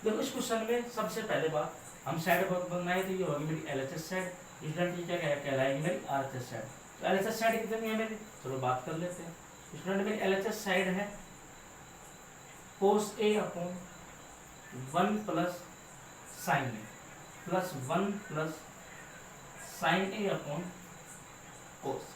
देखो इस क्वेश्चन में सबसे पहले बात हम साइड बनाए तो ये होगी मेरी एलएचएस साइड। स्टूडेंट ये क्या कहलाएगी? मेरी आरएचएस साइड। तो एलएचएस साइड कितनी है मेरी? चलो बात कर लेते हैं। स्टूडेंट मेरी एलएचएस साइड है cos A upon 1 plus sine A plus 1 plus sine A upon कोस।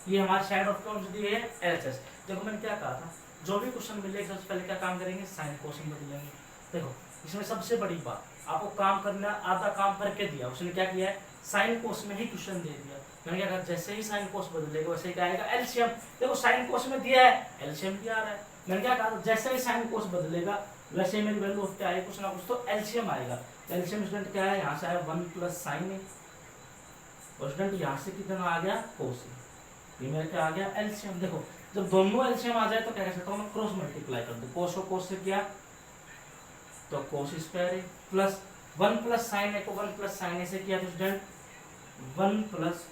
ये हमारी साइड ऑफ कौन सी दी है? एलएचएस। देखो मैंने क्या कहा था जो भी क्वेश्चन मिलेगा सबसे पहले क्या काम करेंगे, साइन कोस में बदलेंगे। देखो इसमें सबसे बड़ी बात, आपको काम करना, आधा काम करके दिया, उसने क्या किया है, साइन कोस में ही क्वेश्चन दे दिया। मैंने क्या कहा, जैसे ही साइन कोस बदलेगा वैसे ही क्या आएगा, एलसीएम। देखो साइन कोस में दिया है, एलसीएम भी आ रहा है। मैंने क्या कहा, जैसे ही साइन कोस बदलेगा वैसे ही मेरी वैल्यू क्या आएगी, कुछ ना कुछ तो एलसीएम आएगा। एलसीएम स्टूडेंट क्या है, यहाँ से आया 1 प्लस साइन ए, और स्टूडेंट यहाँ से कितना आ गया, कोस ए। ये मेरा क्या आ गया, एलसीएम। देखो जब दोनों एलसीएम आ जाए तो क्या कह सकता हूँ मैं, क्रॉस मल्टीप्लाई कर दूं, कोस और कोस से किया तो कोस square A, plus 1 plus sine ए को 1 प्लस साइन ए से किया तो स्टूडेंट 1 प्लस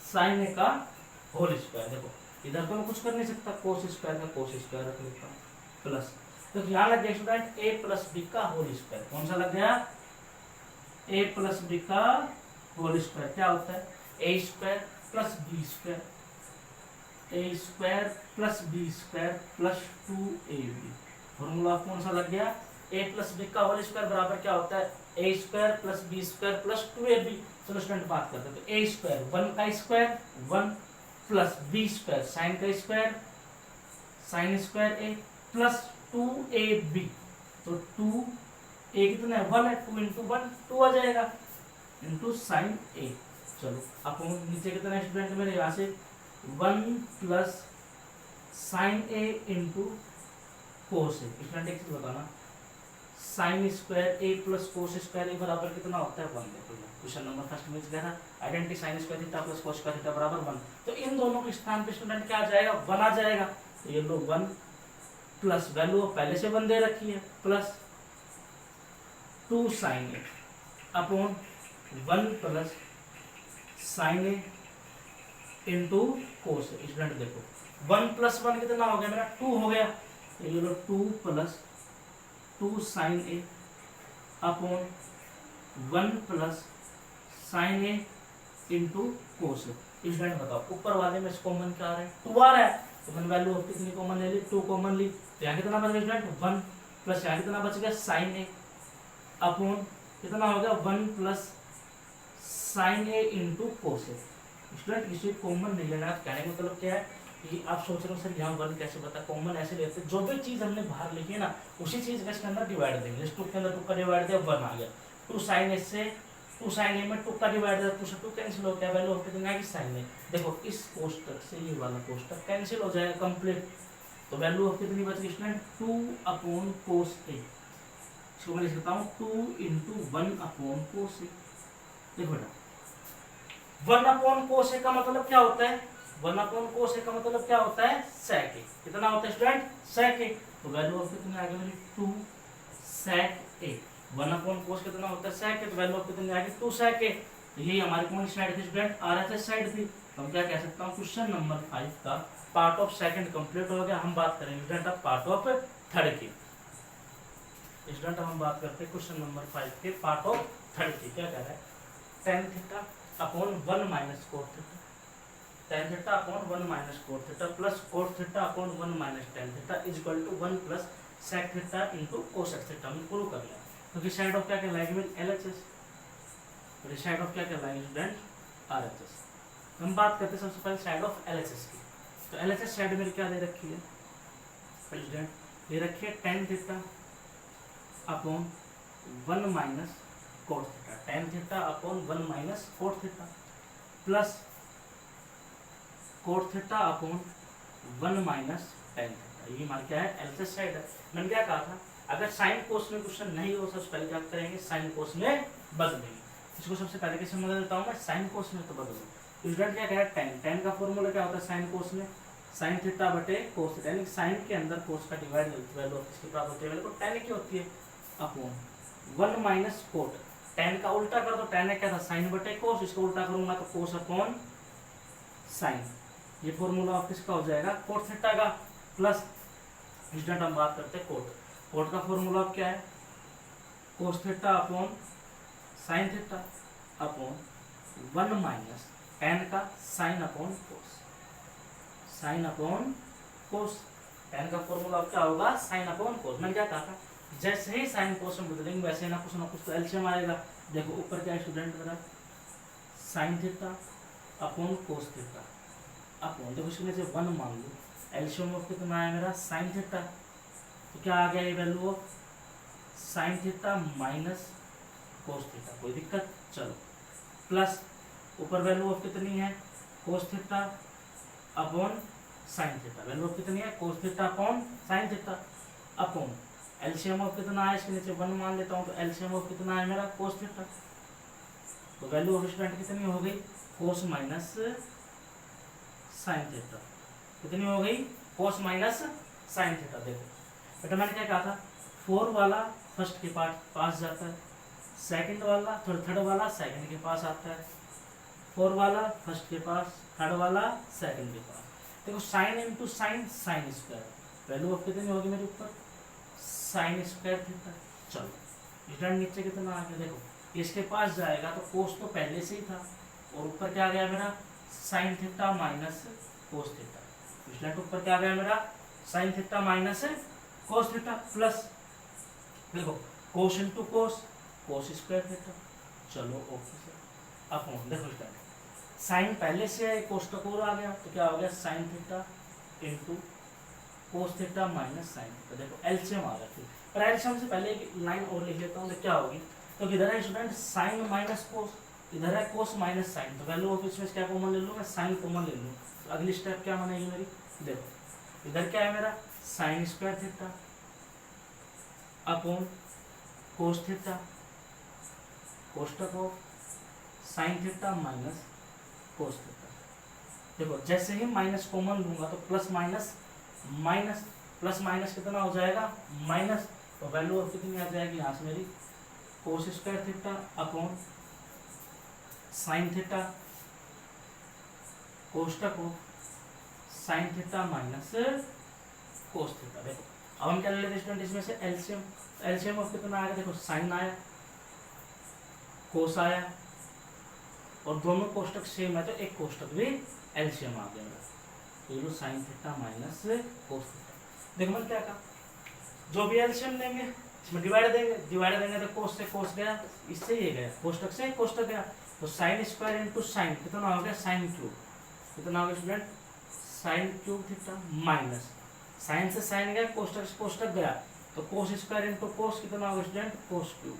साइन ए का होल स्क्वायर। देखो इधर तो मैं कुछ कर नहीं सकता, कोस स्क्वायर का कोस स्क्वायर रख लेता हूँ, प्लस तो यहाँ लग गया स्टूडेंट ए प्लस बी का होल स्क्वायर। कौन सा लग गया, ए प्लस बी का होल स्क्वायर। क्या होता है, A square plus B square, A square plus B square plus 2ab। Formula कौन सा लग गया, ए प्लस बी का होल स्क्वायर बराबर क्या होता है, A square plus B square plus 2ab। चलो स्टूडेंट बात करते हैं, तो ए स्क्वायर 1 का square 1 plus B square sine का square sine square A plus 2ab। तो 2a कितना है, 1 है, 2 इंटू 1 2 आ जाएगा, इंटू साइन ए। चलो अब नीचे कितना है स्टूडेंट मेरे, यहाँ से 1 plus sine A into cos A. Student एक चीज बताना, sign square A plus cos square ए बराबर कितना होता है, 1। देखो क्वेश्चन नंबर फर्स्ट में क्या था, identity sign square theta plus cos square theta बराबर 1। तो इन दोनों के स्थान पे स्टूडेंट क्या आ जाएगा, 1 आ जाएगा। तो ये लो 1 प्लस वैल्यू पहले से 1 दे रखी है, plus 2 sign A upon 1 plus sine A into cos A. Student देखो 1 प्लस 1 कितना हो गया मेरा, 2 हो गया। ये लो 2 plus 2 sign A upon 1 plus sine A into cos A. Student बताओ ऊपर वाले में कॉमन क्या आ रहा है, 2 आ रहा है, तो मैंने वैल्यू कितनी कॉमन ले ली, 2 कॉमन ली। तो यहाँ कितना बच गया स्टूडेंट, 1 प्लस यहाँ कितना बच गया, साइन ए अपॉन कितना हो गया, 1 plus sine A into cos A. Student इसे कॉमन नहीं लेना। कहने का मतलब क्या है कि आप सोच रहे हो सर यहाँ 1 कैसे बता, कॉमन ऐसे लेते हैं, जो भी चीज हमने बाहर लिखी है ना उसी चीज का इसके अंदर डिवाइड देंगे। जैसे 2 के अंदर 2 का डिवाइड दिया 1 आ गया, 2 साइन ए से 2 साइन ए में 2 का डिवाइड दिया 2 से 2 कैंसिल हो गया, वैल्यू ऑफ कितना है कि साइन ए। देखो इस कोष्टक से ये वाला कोष्टक कैंसिल हो जाएगा कंप्लीट, तो वैल्यू ऑफ कितनी बच गई स्टूडेंट, 2 अपॉन कोस ए। इसको मैं लिख सकता हूँ 2 इंटू 1 अपॉन कोस ए। देखो बेटा 1 अपॉन कोस ए का मतलब क्या होता है, 1 अपॉन कोस ए का मतलब क्या होता है, sec ए। कितना होता है स्टूडेंट, sec ए। तो वैल्यू ऑफ कितनी आ गई मेरी, 2 sec ए। 1 अपॉन कोस कितना होता है, sec ए, तो वैल्यू ऑफ कितनी आ गई, 2 sec ए। तो यही हमारी कौन साइड थी स्टूडेंट, आरएचएस साइड थी। तो हम क्या कह सकता हूँ, क्वेश्चन नंबर 5 का पार्ट ऑफ सेकंड कंप्लीट हो गया। हम बात करेंगे स्टूडेंट अब पार्ट ऑफ थर्ड की। स्टूडेंट हम बात करते हैं क्वेश्चन नंबर 5 के पार्ट ऑफ थर्ड की। क्या कह रहा है, tan theta upon 1 minus cot theta, tan theta upon 1 minus cot theta plus cot theta upon 1 minus tan theta is equal to 1 plus sec theta into cosec theta. हमने prove कर लिया। क्योंकि side of क्या कहलाएगी मेरी, LHS, और side of क्या कहलाएगी स्टूडेंट, RHS। हम बात करते हैं सबसे पहले साइड ऑफ LHS की। तो LHS साइड मेरी क्या दे रखी है स्टूडेंट, दे रखी है tan theta upon 1 minus cot theta, tan theta upon 1 minus cot theta plus cot theta upon 1 minus tan theta. ये हमारा क्या है, LHS साइड है। मैंने क्या कहा था, अगर साइन कोस में क्वेश्चन नहीं हो सबसे पहले क्या करेंगे, साइन कोस में बदल देंगे। इसको सबसे पहले कैसे बदल देता हूँ मैं, साइन कोस में तो बदल दूँ। स्टूडेंट क्या कह रहा है, tan का फॉर्मूला क्या होता है साइन कोस में, साइन थीटा बटे कोस थीटा, यानी साइन के अंदर कोस का डिवाइड वैल्यू इसकी प्राप्त होती है, tan की होती है अपॉन 1 माइनस कोट। tan का उल्टा कर दो, tan क्या था, साइन बटे कोस, इसको उल्टा करूंगा तो कोस अपॉन साइन। ये फॉर्मूला ऑफ किसका हो जाएगा, कोट थीटा का, प्लस स्टूडेंट हम बात करते हैं कोट। कोट का फॉर्मूला क्या है, cos theta upon sine theta upon 1 minus tan का साइन अपॉन कोस, साइन अपॉन कोस। tan का फॉर्मूला क्या होगा, साइन अपॉन कोस। मैंने क्या कहा था, जैसे ही साइन कोस में बदलेंगे वैसे ना कुछ तो एलसीएम आएगा। देखो ऊपर क्या स्टूडेंट मेरा, sine theta upon cos theta upon, देखो इसमें से 1 मान लो एलसीएम ऑफ कितना है मेरा साइन थीटा, तो क्या आ गया ये value of sine theta minus cos theta, कोई दिक्कत, चलो प्लस ऊपर वैल्यू ऑफ कितनी है cos theta upon sine theta, value of कितनी है cos theta upon sine theta upon LCM of कितना है इसके नीचे 1 मान लेता हूँ, तो एलसीएम ऑफ कितना है मेरा कोस थीटा, तो वैल्यू ऑफ स्टूडेंट कितनी हो गई कोस माइनस साइन थीटा, कितनी हो गई कोस माइनस साइन थीटा। देखो बेटा मैंने क्या कहा था 4 वाला फर्स्ट के पास जाता है, सेकंड वाला थर्ड वाला सेकंड के पास आता है, 4 वाला फर्स्ट के पास, थर्ड वाला सेकंड के पास। देखो sine into sine sine square, value of कितनी होगी मेरे ऊपर साइन स्क्वायर थीटा। चलो रिटर्न नीचे कितना आ गया, देखो इसके पास जाएगा तो कोस तो पहले से ही था और ऊपर क्या आ गया मेरा sine theta minus cos theta, result ऊपर क्या आ गया मेरा sine theta minus cos theta plus देखो cos into cos cos square theta. चलो ओके सर अपॉन देखो रिजल्ट साइन पहले से है कोस तक और आ गया तो क्या हो गया sign theta into cos theta minus sine theta. देखो एलसीएम आ रहा है, पर एलसीएम से पहले एक लाइन और लिख लेता हूँ तो क्या होगी, तो इधर है स्टूडेंट साइन माइनस कोस, इधर है कोस माइनस साइन, तो वैल्यू ऑफ इसमें क्या कॉमन ले लूँ मैं साइन कॉमन ले लूँ, तो अगली स्टेप क्या बनेगी मेरी, देखो इधर क्या है मेरा sine square theta upon cos theta कोष्टक of sine theta minus cos theta. देखो जैसे ही माइनस कॉमन लूंगा तो plus minus minus plus minus कितना हो जाएगा माइनस, तो वैल्यू ऑफ कितनी आ जाएगी यहाँ से मेरी cos square theta upon sine theta कोष्टक of sine theta minus cos theta. देखो अब हम क्या ले लेते हैं स्टूडेंट इसमें से एलसीएम, एलसीएम ऑफ कितना आएगा, देखो साइन आया कोस आया और दोनों कोष्टक सेम है तो एक कोष्टक भी एलसीएम आ गया, ये लो sine theta minus cos theta. देखो मैंने क्या कहा जो भी एलसीएम लेंगे इसमें डिवाइड देंगे तो कोस से कोस गया, इससे ये गया कोष्टक से कोष्टक गया, तो साइन स्क्वायर इंटू साइन कितना हो गया साइन क्यूब, कितना हो गया student sine cube theta minus sine से साइन गया कोष्टक से कोष्टक गया, तो कोस स्क्वायर इंटू कोस कितना हो गया स्टूडेंट कोस क्यूब,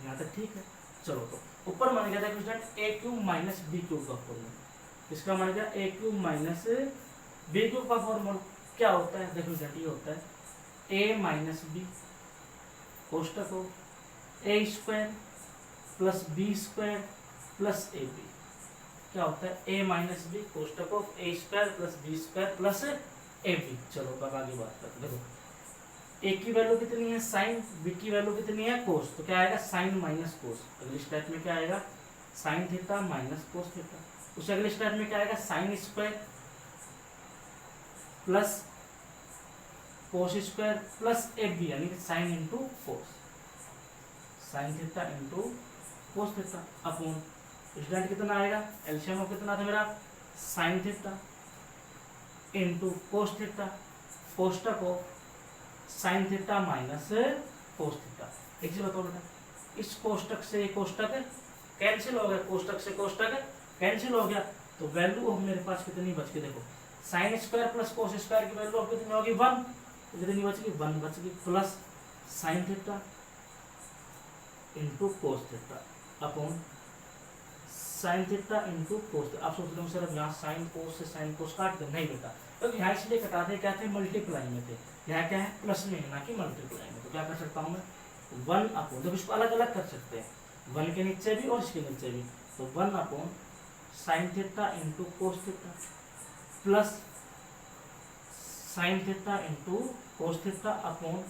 यहाँ तक ठीक है। चलो तो ऊपर मान गया था स्टूडेंट ए क्यूब माइनस बी क्यूब का फॉर्मूला, इसका मान गया ए क्यूब माइनस बी क्यूब का फॉर्मूला क्या होता है, देखो स्टूडेंट ये होता है ए माइनस बी कोष्टक हो A square plus B square plus A B, क्या होता है ए माइनस बी कोष्टक of A square plus B square plus A B. चलो अब आगे बात करते हैं, देखो ए की वैल्यू कितनी है साइन, बी की वैल्यू कितनी है कोस, तो क्या आएगा साइन माइनस कोस, अगले स्टेप में क्या आएगा sine theta minus cos theta, उस अगले स्टेप में क्या आएगा sine square plus cos square plus A B यानी कि sine into cos, sine theta into cos theta upon student कितना आएगा एलसीएम ऑफ कितना था मेरा sine theta into cos theta कोष्टक of sine theta minus cos theta. एक चीज बताओ बेटा इस कोष्टक से ये कोष्टक कैंसिल हो गया, कोष्टक से कोष्टक कैंसिल हो गया, तो वैल्यू ऑफ मेरे पास कितनी बच गई, देखो sine square plus cos square की वैल्यू ऑफ कितनी होगी 1, कितनी बचेगी 1 बचेगी plus sine theta into cos theta upon sine theta into कोस। आप सोच रहे हो सर अब यहाँ साइन कोस से साइन कोस काट दे, नहीं बेटा क्योंकि यहाँ इसलिए कटाते क्या थे मल्टीप्लाई में थे, यहाँ क्या है प्लस में ना कि मल्टीप्लाई में, तो क्या कर सकता हूँ मैं 1 अपॉन, देखो इसको अलग अलग कर सकते हैं 1 के नीचे भी और इसके नीचे भी, तो 1 upon sine theta into cos theta plus sine theta into cos theta upon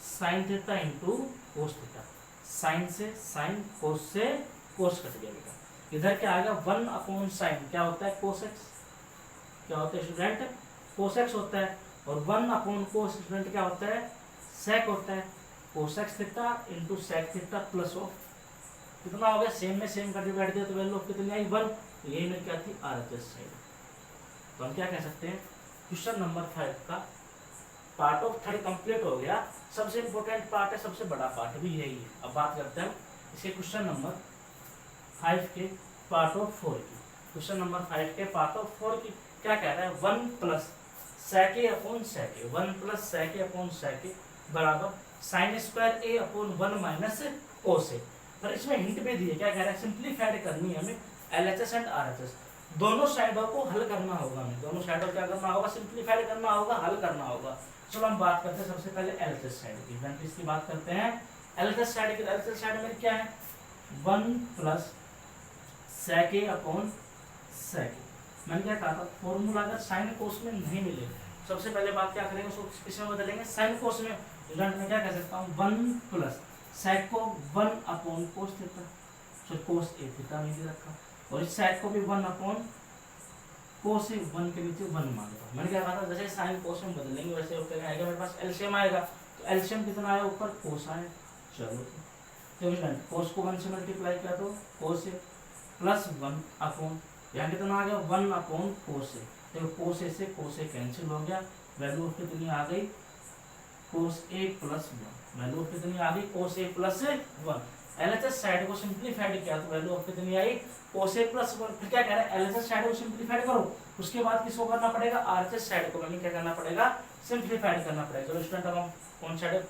sine theta into cos theta, sine से साइन कोस से कोस कट गया बेटा, इधर क्या आएगा 1 अपॉन साइन क्या होता है कोस एक्स, क्या होता है स्टूडेंट कोस एक्स होता है, और 1 अपॉन कोस स्टूडेंट क्या होता है सेक होता है, cosec theta into sec theta plus of कितना हो गया सेम में सेम का डिवाइड दिया तो वैल्यू ऑफ कितनी आई 1, तो यही में क्या थी आरएचएस साइड। तो हम क्या कह सकते हैं क्वेश्चन नंबर 5 का पार्ट ऑफ 3 कंप्लीट हो गया, सबसे इंपॉर्टेंट पार्ट है सबसे बड़ा पार्ट भी यही है। अब बात करते हैं इसके क्वेश्चन नंबर 5 के पार्ट ऑफ 4 की, क्वेश्चन नंबर 5 के पार्ट ऑफ 4 की क्या कह रहा है 1 plus sec a upon sec a, 1 plus sec a upon sec a बराबर sign square a upon 1 minus cos a। पर इसमें हिंट भी दिए, क्या कह रहा है सिंप्लीफाइड करनी है हमें LHS एंड RHS, दोनों साइडों को हल करना होगा हमें, दोनों साइडों क्या करना होगा, सिंप्लीफाइड करना होगा, हल करना होगा। चलो हम बात करते हैं सबसे पहले LHS साइड की, फ्रेंड इसकी बात करते हैं LHS साइड की। LHS साइड में क्या है 1 plus sec a upon sec a। मैंने क्या कहा था फॉर्मूला अगर साइन कोस में नहीं मिले, सबसे पहले बात क्या करेंगे उसको किसमें बदलेंगे, साइन कोस में। रिजल्ट में क्या कह सकता हूँ 1 प्लस sec को 1 upon cos theta, so cos a theta में भी रखा, और इस sec को भी 1 अपॉन कोस ए 1 के नीचे 1 मान लो। मैंने क्या कहा था जैसे साइन कोस में बदलेंगे वैसे ऊपर आएगा मेरे पास एलसीएम आएगा, तो एलसीएम कितना आया ऊपर कोस आया। चलो तो स्टूडेंट कोस को 1 से मल्टीप्लाई किया तो कोस ए प्लस 1 अपॉन यहाँ कितना आ गया 1 अपॉन कोस ए। देखो कोस ए से कोस ए कैंसिल हो गया, वैल्यू ऑफ कितनी आ गई कोस ए प्लस 1, वैल्यू ऑफ कितनी आ गई कोस ए प्लस 1। LHS साइड को सिंप्लीफाइड किया तो वैल्यू ऑफ कितनी आई कोस ए प्लस 1। फिर क्या कह रहा है LHS साइड को सिंप्लीफाइड करो, उसके बाद किसको करना पड़ेगा RHS साइड को, क्या करना पड़ेगा सिंप्लीफाइड करना पड़ेगा। चलो स्टूडेंट अब हम कौन साइड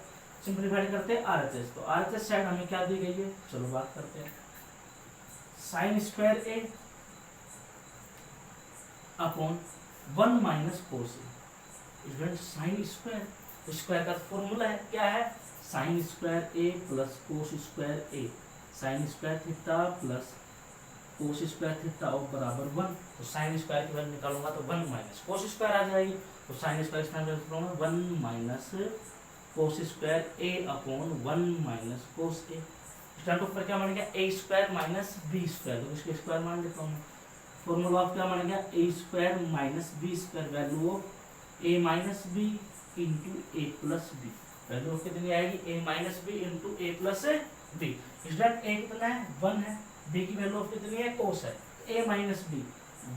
सिंप्लीफाइड करते हैं RHS, तो RHS साइड हमें क्या दी गई है, चलो बात करते हैं sine square A upon 1 minus cos A. Student sine square, square का फॉर्मूला है क्या है sine square A plus cos square A, sine square theta plus cos square theta और बराबर 1। तो साइन स्क्वायर की वैल्यू निकालूंगा तो 1 माइनस कोस स्क्वायर आ जाएगी, तो साइन स्क्वायर इसमें निकालूंगा 1 minus cos square A upon 1 minus cos A. Stand ऊपर क्या बन गया A square minus B square, तो इसके स्क्वायर मान लेता हूँ। फॉर्मूला ऑफ क्या बन गया A square minus B square, value of A minus B into A plus B, value of कितनी आएगी A minus B into A plus B. Student A कितना है 1 है, बी की वैल्यू ऑफ कितनी है कोस है, A minus B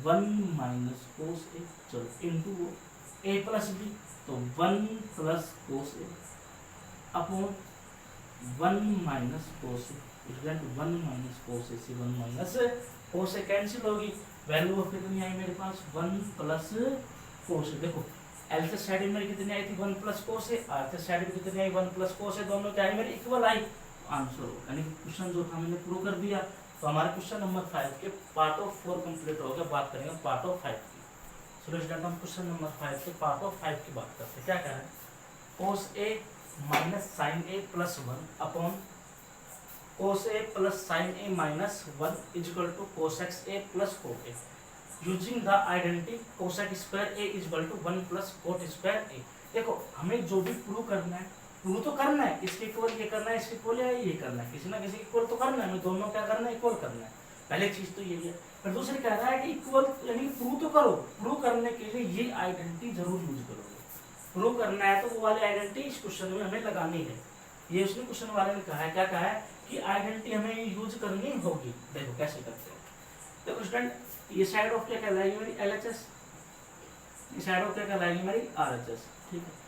1 minus cos ए, चलो इंटू ए प्लस बी, तो 1 plus cos A upon 1 minus cos A. Student 1 minus cos ए से 1 माइनस कोस ए कैंसिल होगी, वैल्यू ऑफ कितनी आई मेरे पास 1 प्लस कोस ए। देखो LHS साइड में कितनी आई थी 1 प्लस कोस ए, RHS साइड में कितनी आई 1 प्लस कोस ए, दोनों क्या आई मेरी इक्वल आई, आंसर हो। यानी क्वेश्चन जो था मैंने प्रूव कर दिया। तो हमारा क्वेश्चन नंबर 5 के पार्ट ऑफ 4 कंप्लीट हो गया। बात करेंगे पार्ट ऑफ 5 की। चलो स्टूडेंट हम क्वेश्चन नंबर 5 के पार्ट ऑफ 5 की बात करते हैं। क्या कह रहा है cos A minus sine A plus 1 upon cos A plus sine A minus 1 is equal to cosec A plus cot A using the identity cosec square A is equal to 1 plus cot square A. देखो हमें जो भी prove करना है, prove तो करना है, इसके इक्वल ये करना है, इसके इक्वल ये करना है, किसी ना किसी इक्वल तो करना है, हमें दोनों क्या करना है इक्वल करना है। पहले चीज तो यही है। फिर दूसरी कह रहा है कि इक्वल यानी प्रूव तो करो, प्रूव करने के लिए ये आइडेंटिटी जरूर यूज करोगे। प्रूव करना है तो वो वाली आइडेंटिटी इस क्वेश्चन में हमें लगानी है। ये उसने क्वेश्चन वाले ने कहा है, क्या कहा है कि आइडेंटिटी हमें यूज करनी होगी। देखो कैसे करते हैं। देखो स्टूडेंट ये साइड ऑफ क्या कहलाएगी मेरी LHS, ये साइड ऑफ क्या कहलाएगी मेरी RHS। ठीक है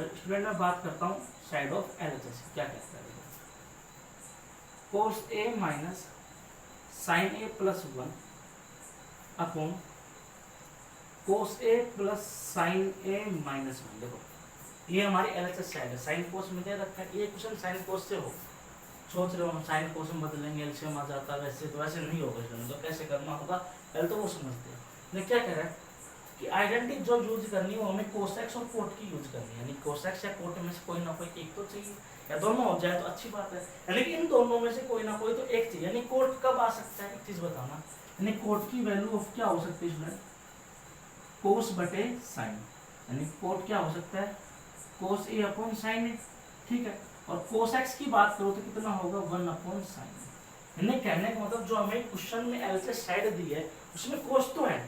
स्टूडेंट मैं बात करता हूँ साइड ऑफ LHS क्या कहता है। Cos A minus sine A plus 1 upon cos A plus sine A minus 1। देखो ये हमारी LHS साइड है, साइन कोस में दे रखा है। ये क्वेश्चन साइन कोस से हो, सोच रहे हो हम साइन कोस में बदलेंगे एलसीएम आ जाता है, वैसे तो वैसे नहीं होगा। तो कैसे करना होगा पहले तो वो समझते हैं। लेकिन क्या कह रहा है कि आइडेंटिटी जो यूज करनी है वो हमें कोसेक्स और कोट की यूज करनी है। यानी कोसेक्स या कोट में से कोई ना कोई एक तो चाहिए, या दोनों हो जाए तो अच्छी बात है, यानी कि इन दोनों में से कोई ना कोई तो एक चाहिए। यानी कोट कब आ सकता है एक चीज बताना, यानी कोट की वैल्यू ऑफ क्या हो सकती है इसमें कोस बटे साइन, यानी कोट क्या हो सकता है कोस ए अपॉन साइन ए। ठीक है और कोसेक्स की बात करो तो कितना होगा 1 अपॉन साइन। यानी कहने का मतलब जो हमें क्वेश्चन में LHS साइड दी है उसमें कोस तो है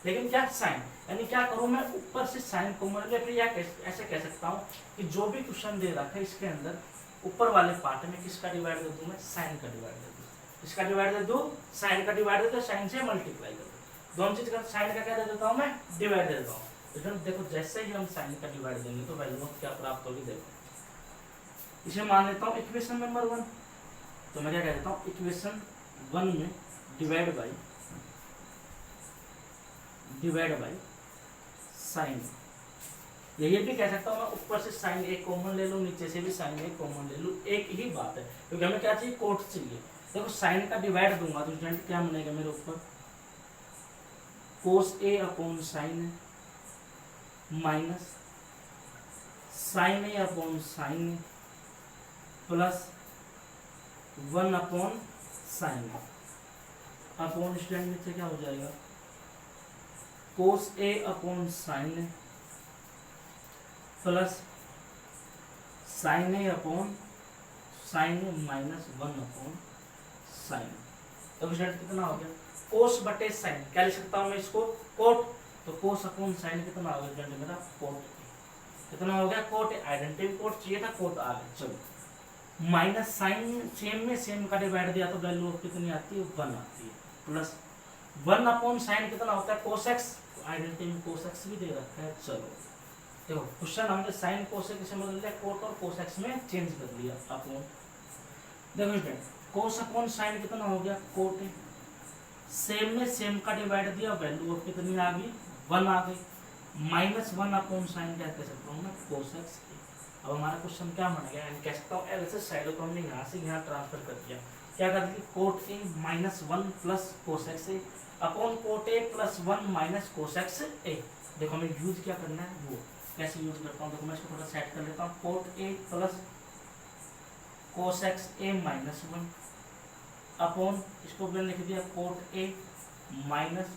लेकिन क्या साइन, यानी क्या करूं मैं ऊपर से साइन को मतलब फिर या ऐसे कह सकता हूं कि जो भी क्वेश्चन दे रखा है इसके अंदर ऊपर वाले पार्ट में किसका डिवाइड दे दूं मैं साइन का डिवाइड दे दूं, इसका डिवाइड दे दूं साइन का डिवाइड दे दो, साइन से मल्टीप्लाई कर दो, दोनों चीज का साइन का क्या दे देता हूं मैं डिवाइड दे देता हूं। तो देखो जैसे ही हम साइन का डिवाइड देंगे तो वैल्यू क्या प्राप्त होगी। देखो इसे मान लेता हूँ इक्वेशन नंबर 1, तो मैं क्या कह देता हूँ इक्वेशन 1 में डिवाइड बाई साइन, ये भी कह सकता हूँ मैं, ऊपर से साइन ए कॉमन ले लूँ, नीचे से भी साइन ए कॉमन ले लूँ, एक ही बात है, क्योंकि हमें क्या चाहिए, कोट चाहिए। देखो साइन का डिवाइड दूंगा तो स्टूडेंट क्या बनेगा मेरे ऊपर, कोस ए upon sine A minus sine A upon sine A plus 1 upon sign A upon student नीचे क्या हो जाएगा, कोस ए upon sine A plus sine A upon sine A minus 1 upon sign. तो स्टूडेंट कितना हो गया, कोस बटे साइन, क्या लिख सकता हूँ मैं इसको, कोट, तो कोस अपॉन साइन कितना हो गया स्टूडेंट मेरा, कोट, कितना हो गया, कोट, आइडेंटिटी कोट चाहिए था, कोट आ गया। चलो माइनस साइन सेम में सेम का डिवाइड दिया तो वैल्यू ऑफ कितनी आती है, 1 आती है, प्लस 1 अपॉन साइन कितना होता है, कोस एक्स, आइडेंटिटी में कोस एक्स भी दे रखा है। चलो देखो क्वेश्चन हमने साइन कोस एक्स में बदल दिया, कोट और कोस एक्स में चेंज कर लिया अपॉन, देखो स्टूडेंट कोस अपॉन साइन कितना हो गया, कोट, सेम में सेम का डिवाइड दिया, वैल्यू ऑफ कितनी आ गई, 1 आ गई, माइनस 1 अपॉन साइन क्या कह सकता हूँ मैं, कोस एक्स। अब हमारा क्वेश्चन क्या बन गया, कह सकता हूँ एल से साइड को हमने यहाँ से यहाँ ट्रांसफर कर दिया, क्या कर दिया, cot A minus 1 plus cosec A upon cot A plus 1 minus cosec A. देखो हमें यूज क्या करना है, वो कैसे यूज करता हूँ, देखो मैं इसको थोड़ा सेट कर लेता हूँ, coat A plus cosec A minus 1 upon, इसको मैंने लिख दिया cot A minus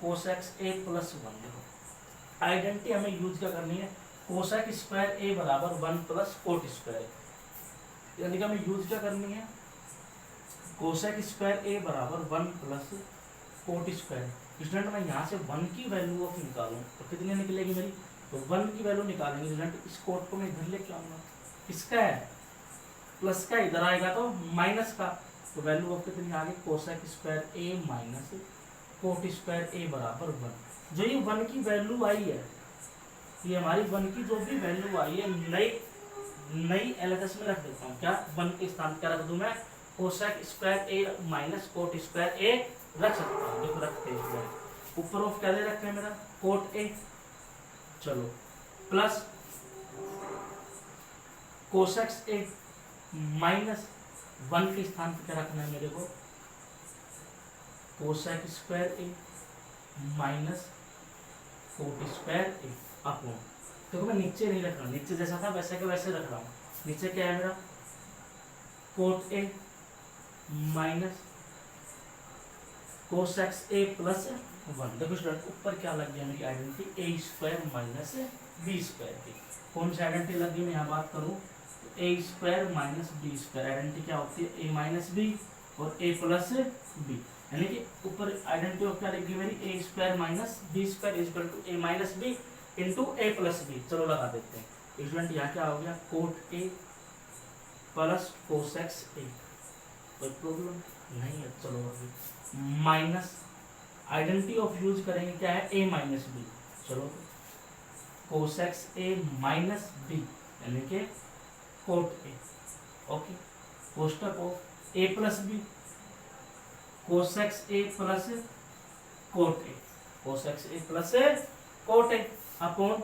cosec A plus 1। देखो आइडेंटिटी हमें यूज क्या करनी है, कोसेक स्क्वायर ए बराबर 1 प्लस कोट स्क्वायर, यानी कि हमें यूज क्या करनी है, कोसेक स्क्वायर ए बराबर 1 प्लस कोट स्क्वायर। स्टूडेंट मैं यहाँ से 1 की वैल्यू ऑफ निकालूं तो कितनी निकलेगी मेरी, तो 1 की वैल्यू निकालेंगे स्टूडेंट, इस कोट को मैं इधर लेके आऊंगा, किसका है, प्लस का, इधर आएगा तो माइनस का, तो वैल्यू ऑफ कितनी आ गई, cosec square A minus cot square ए बराबर 1। जो ये 1 की वैल्यू आई है, ये हमारी 1 की जो भी वैल्यू आई है, नई एलएचएस में रख देता हूँ, क्या 1 के स्थान क्या रख दूं मैं, cosec square A minus cot square ए रख सकता हूँ, देखो रखते हैं, ऊपर ऑफ क्या दे रखते हैं मेरा, कोट ए, चलो प्लस कोसेक्स ए माइनस 1 के स्थान पर क्या रखना है मेरे को, cosec square A minus cot square A upon, देखो मैं नीचे नहीं रख रहा हूँ, नीचे जैसा था वैसे के वैसे रख रहा हूँ, नीचे क्या है मेरा, cot A minus cosec A plus 1। देखो स्टूडेंट ऊपर क्या लग गया मेरी identity, A square minus B square की, कौन सी आइडेंटिटी लगी, मैं यहाँ बात करूँ, A square minus B square, identity क्या होती है, ए माइनस बी और ए प्लस बी, यानी कि ऊपर आइडेंटिटी ऑफ क्या लिखी मेरी, A square minus B square is equal to A minus B into A plus B. चलो लगा देते हैं स्टूडेंट, यहाँ क्या हो गया, कोट ए प्लस कोसेक्स ए, कोई प्रॉब्लम नहीं है। चलो अभी माइनस आइडेंटिटी ऑफ यूज करेंगे क्या है, ए माइनस बी, चलो कोसेक्स ए माइनस बी यानी कि कोट ए, ओके, कोष्टक of A plus B, cosec A plus cot A, cosec A plus cot A upon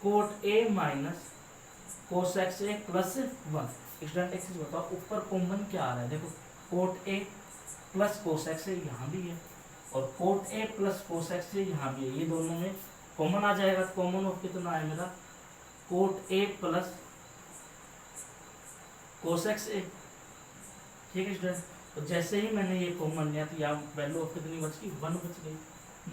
cot A minus cosec A plus 1। Student एक चीज बताओ, ऊपर कॉमन क्या आ रहा है, देखो कोट ए प्लस कोसेक्स ए यहाँ भी है और कोट ए प्लस कोसेक्स ए यहाँ भी है, ये दोनों में कॉमन आ जाएगा, कॉमन ऑफ कितना है मेरा, कोट ए प्लस कोसेक्स ए, ठीक है स्टूडेंट। तो जैसे ही मैंने ये कॉमन लिया तो यहाँ वैल्यू ऑफ कितनी बच गई, 1 बच गई,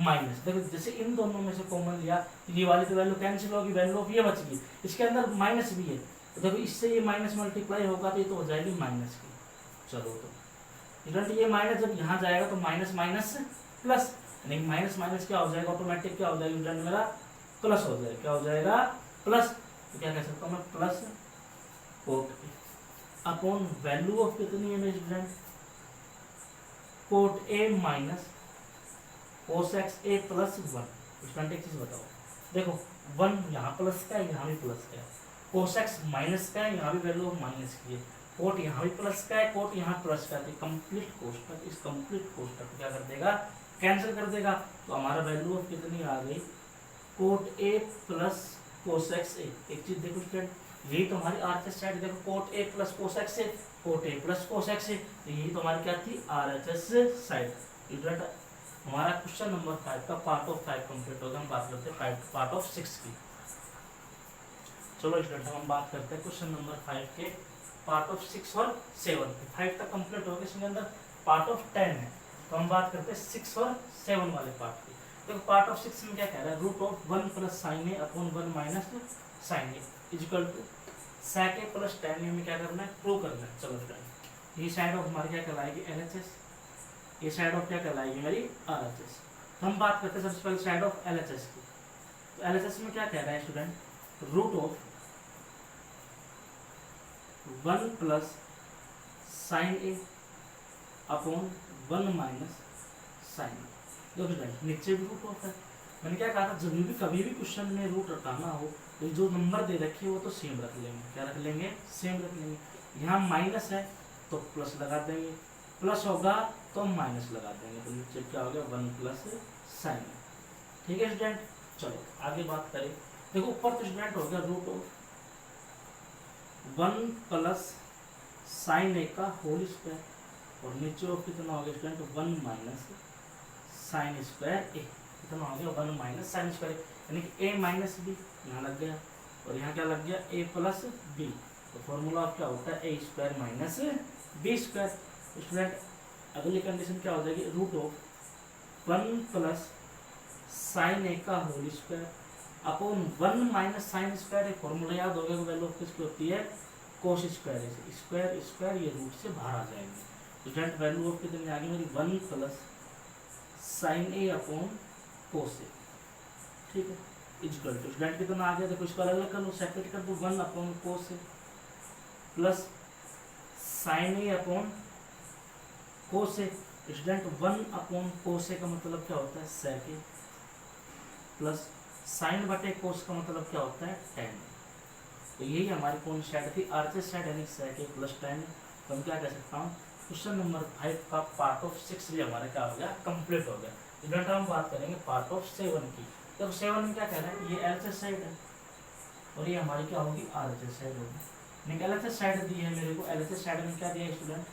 माइनस, देखो जैसे इन दोनों में से कॉमन लिया तो ये वाली तो वैल्यू कैंसिल होगी, वैल्यू ऑफ ये बच गई, इसके अंदर माइनस भी है, तो देखो इससे ये माइनस मल्टीप्लाई होगा तो ये तो हो जाएगी माइनस की। चलो तो स्टूडेंट ये माइनस जब यहाँ जाएगा तो माइनस माइनस प्लस, यानी माइनस माइनस क्या हो जाएगा, ऑटोमेटिक क्या हो जाएगा स्टूडेंट मेरा, प्लस हो जाएगा, क्या हो जाएगा, प्लस, तो क्या कह सकता हूँ मैं, plus cot upon value of कितनी है मेरे student, cot A minus cosec A plus 1। Student एक चीज बताओ, देखो 1 यहाँ प्लस का है, यहाँ भी प्लस का है, कोसेक्स माइनस का है, यहाँ भी वैल्यू ऑफ माइनस की है, कोट यहाँ भी प्लस का है, कोट यहाँ प्लस का है, कंप्लीट कोष्टक, इस कंप्लीट कोष्टक क्या कर देगा, कैंसिल कर देगा तो हमारा वैल्यू ऑफ कितनी आ गई, कोट ए प्लस कोसेक्स ए। एक चीज देखो स्टूडेंट, यही तो हमारी आरएचएस साइड, देखो cot A plus cosec A, cot A plus cosec A, तो यही तो हमारी क्या थी, आरएचएस साइड। स्टूडेंट हमारा क्वेश्चन नंबर 5 का पार्ट ऑफ 5 कंप्लीट हो गया। हम बात करते हैं पार्ट ऑफ 6 की। चलो स्टूडेंट हम बात करते हैं क्वेश्चन नंबर 5 के पार्ट ऑफ 6 और 7 की। 5 तक कंप्लीट हो गया, इसके अंदर पार्ट ऑफ 10 है, तो हम बात करते हैं 6 और 7 वाले पार्ट की। देखो पार्ट ऑफ 6 में क्या कह रहा है, root of 1 plus sine A upon 1 minus sine A equal to sec a plus tan a में क्या करना है, प्रूव करना है। चलो स्टूडेंट ये साइड ऑफ हमारी क्या कहलाएगी, LHS, ये साइड ऑफ क्या कहलाएगी मेरी, RHS। तो हम बात करते हैं सबसे पहले साइड ऑफ LHS की। तो LHS में क्या कह रहा है student, root of 1 plus sine A upon 1 minus sine A. देखो स्टूडेंट नीचे भी रूट ऑफ है, मैंने क्या कहा था, जब भी कभी भी क्वेश्चन में रूट रखना हो तो जो नंबर दे रखे वो तो सेम रख लेंगे। क्या रख लेंगे, सेम रख लेंगे। यहाँ माइनस है तो प्लस लगा देंगे, प्लस होगा तो माइनस लगा देंगे, तो नीचे क्या हो गया 1 प्लस साइन। ठीक है स्टूडेंट, चलो आगे बात करें। देखो ऊपर तो स्टूडेंट हो गया root of 1 plus sine A का होल स्क्वायर, और नीचे ऑफ कितना हो गया स्टूडेंट 1 माइनस साइन स्क्वायर ए, कितना हो गया 1 माइनस साइन स्क्वायर, यानी कि a माइनस बी यहाँ लग गया, और यहाँ क्या लग गया a प्लस बी। तो फॉर्मूला ऑफ क्या होता है, a square minus B square. Student अगली कंडीशन क्या हो जाएगी, root of 1 plus sine A का whole square upon 1 minus sine square. Formula याद हो गया, वैल्यू ऑफ किसकी होती है, कोस स्क्वायर। स्क्वायर स्क्वायर ये रूट से बाहर आ जाएंगे। स्टूडेंट वैल्यू ऑफ कितनी आ गई मेरी, 1 plus sine A upon cos ए। ठीक है, इक्वल टू स्टूडेंट कितना आ गया, देखो इसको अलग अलग कर लो, सेपरेट कर दो, 1 upon cos A plus sine A upon cos A. Student 1 upon cos ए का मतलब क्या होता है, सेक ए, प्लस साइन बटे कोस का मतलब क्या होता है, tan। तो यही हमारी कौन साइड थी, आरएचएस साइड, यानी सेक ए प्लस tan। तो हम क्या कह सकता हूँ, क्वेश्चन नंबर 5 का पार्ट ऑफ 6 भी हमारा क्या हो गया, कंप्लीट हो गया। स्टूडेंट हम बात करेंगे पार्ट ऑफ 7 की। तो 7 में क्या कह रहा है, ये एलएचएस साइड है और ये हमारी क्या होगी, आरएचएस साइड होगी। एलएचएस साइड दी है मेरे को, एलएचएस साइड में क्या दिया है student,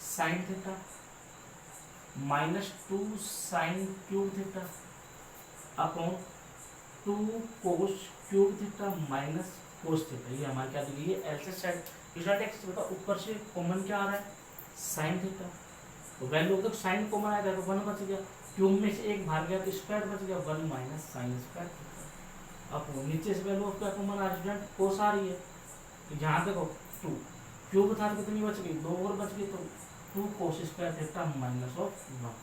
sign theta minus 2 sign cube theta upon 2 cos cube theta minus cos theta. ये हमारी क्या दी गई है, एलएचएस साइड। स्टूडेंट बता ऊपर से कॉमन क्या आ रहा है, साइन थीटा, तो वैल्यू तक साइन कॉमन आएगा तो 1 बच गया, क्यूब में से 1 भाग गया तो स्क्वायर बच गया, 1 माइनस साइन स्क्वायर। अब नीचे से वैल्यू ऑफ क्या कॉमन आ स्टूडेंट, कोस आ रही है, तो यहाँ देखो 2 क्यूब था तो कितनी बच गई, 2 और बच गई, तो 2 कोस स्क्वायर थीटा माइनस ऑफ 1।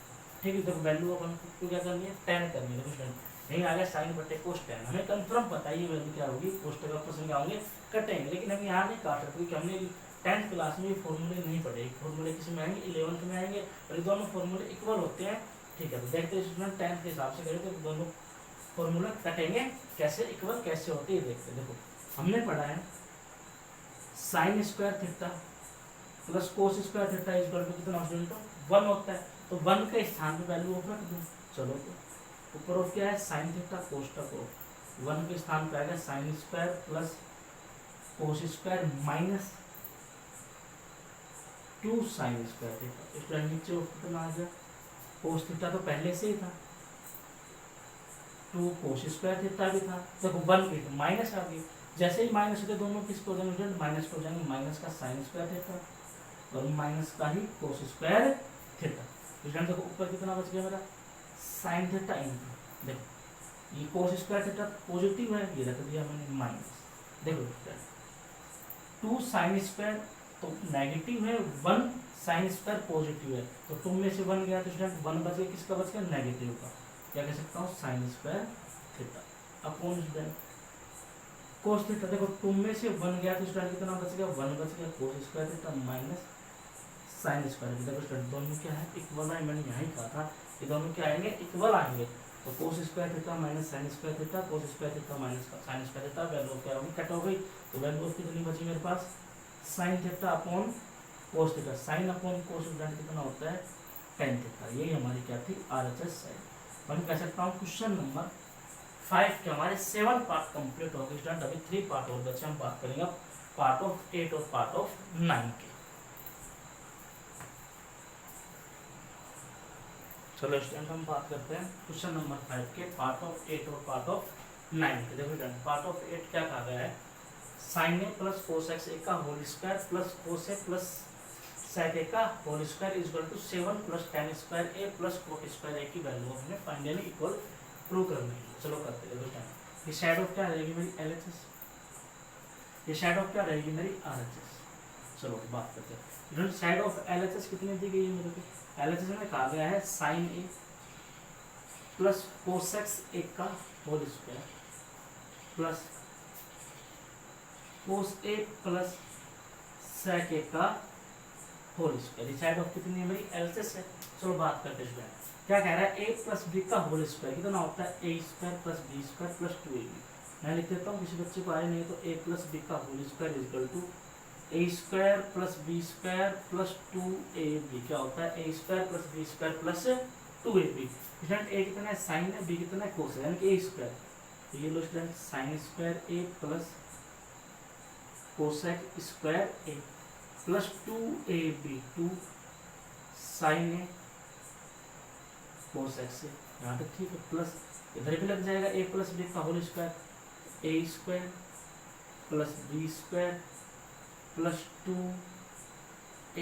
ठीक है, देखो वैल्यू ऑफ को क्या करनी है, tan करनी है। स्टूडेंट नहीं आ गया साइन बटे कोस tan, हमें कंफर्म पता है ये वैल्यू क्या होगी, कोस का परसेंट क्या होंगे, कटेंगे, लेकिन हम यहाँ नहीं काट सकते क्योंकि हमने 10th क्लास में ये फॉर्मूले नहीं पढ़े। फॉर्मूले किसी में आएंगे 11th में आएंगे, और ये दोनों फॉर्मूले इक्वल होते हैं। ठीक है, तो देखते हैं स्टूडेंट 10th के हिसाब से करें तो दोनों फॉर्मूला कटेंगे कैसे, इक्वल कैसे होते हैं देखते हैं। देखो हमने पढ़ा है sine square theta plus cos square theta equal to कितना स्टूडेंट, 1 होता है, तो 1 के स्थान पे वैल्यू ऑफ रख दूं। चलो तो ऊपर ऑफ क्या है, साइन थीटा कोष्टक ऑफ 1 के स्थान पे आएगा sine square plus cos square minus 2 sign square theta. Student नीचे कितना आ गया, कोस थीटा तो पहले से ही था, 2 कोस स्क्वायर थीटा भी था, देखो 1 के माइनस आ गई, जैसे ही माइनस होते दोनों किसको हो जाएंगे स्टूडेंट, माइनस को हो जाएंगे, माइनस का साइन स्क्वायर थीटा और माइनस का ही कोस स्क्वायर थीटा। स्टूडेंट देखो ऊपर कितना बच गया मेरा, साइन थीटा इनटू, देखो ये कोस स्क्वायर थीटा पॉजिटिव है, ये रख दिया मैंने माइनस। देखो स्टूडेंट 2 साइन स्क्वायर तो नेगेटिव है, 1 साइन स्क्वायर पॉजिटिव है, तो 2 में से 1 गया तो स्टूडेंट 1 बच गया, किसका बच गया, नेगेटिव का। क्या कह सकता हूँ, sine square theta upon student कोस थीटा। देखो 2 में से 1 गया तो स्टूडेंट कितना बच गया, 1 बच गया, कोस square theta minus sine square. देखो स्टूडेंट दोनों क्या है, इक्वल है, मैंने यहाँ ही कहा था ये दोनों क्या आएंगे, इक्वल आएंगे। तो कोस square theta minus sine square theta, कोस square theta minus sine square theta, value क्या होगी, कट हो गई। तो वैल्यू ऑफ कितनी बची मेरे पास, sine theta upon cos theta. Sine upon cos student कितना होता है, tan थीटा। यही हमारी क्या थी RHS साइड। मैं कह सकता हूँ क्वेश्चन नंबर 5 के हमारे 7 पार्ट कंप्लीट हो गए स्टूडेंट। अभी 3 पार्ट और बचे, हम बात करेंगे पार्ट ऑफ 8 और पार्ट ऑफ 9 के। चलो स्टूडेंट हम बात करते हैं क्वेश्चन नंबर 5 के पार्ट ऑफ 8 और पार्ट ऑफ 9 के। देखो स्टूडेंट पार्ट ऑफ 8 क्या कहा गया है, sin a plus cos x a का whole square plus cos a plus sec a का whole square is equal to 7 plus tan square a plus cot square a की value हमने finally equal prove करनी है। चलो करते हैं। देखो स्टूडेंट ये साइड ऑफ क्या रहेगी मेरी LHS, ये साइड ऑफ क्या रहेगी मेरी RHS। चलो बात करते हैं। साइड ऑफ LHS कितनी दी गई है मेरे को, LHS में कहा गया है sin a plus cos x a का whole square plus cos a plus sec a का होल स्क्वायर। साइड ऑफ कितनी है मेरी LHS है। चलो बात करते हैं क्या कह रहा है, a प्लस b का होल स्क्वायर कितना होता है a square plus b square plus 2ab। मैं लिख देता हूँ, किसी बच्चे को आए नहीं तो a प्लस b का whole square is equal to a square plus b square plus 2ab। क्या होता है a square plus b square plus 2ab। Student a कितना है साइन है, b कितना है कोस है, यानी कि a स्क्वायर। तो ये लो student sine square a plus cosec square a plus 2ab 2 sine a cosec से यहाँ तक ठीक है, प्लस इधर भी लग जाएगा a प्लस b का whole square a square plus b square plus 2ab।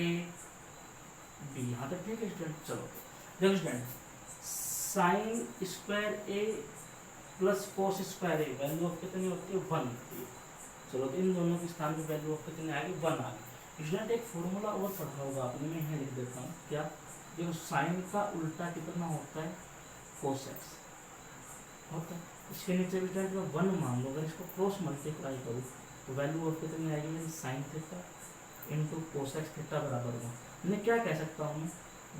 यहाँ तक ठीक है स्टूडेंट। चलो देखो student sine square a plus cos square a value of कितनी होती है 1 होती है। चलो तो इन दोनों के स्थान पे वैल्यू ऑफ कितनी आएगी 1 आ गई। स्टूडेंट एक फॉर्मूला और पढ़ा होगा आपने, मैं यहाँ लिख देता हूँ। क्या देखो साइन का उल्टा कितना होता है कोस एक्स होता है। इसके नीचे भी स्टूडेंट मैं 1 मान लो, अगर इसको क्रॉस मल्टीप्लाई करूँ तो वैल्यू ऑफ कितनी आएगी मेरी sign theta into cos x theta बराबर 1। मैं क्या कह सकता हूँ,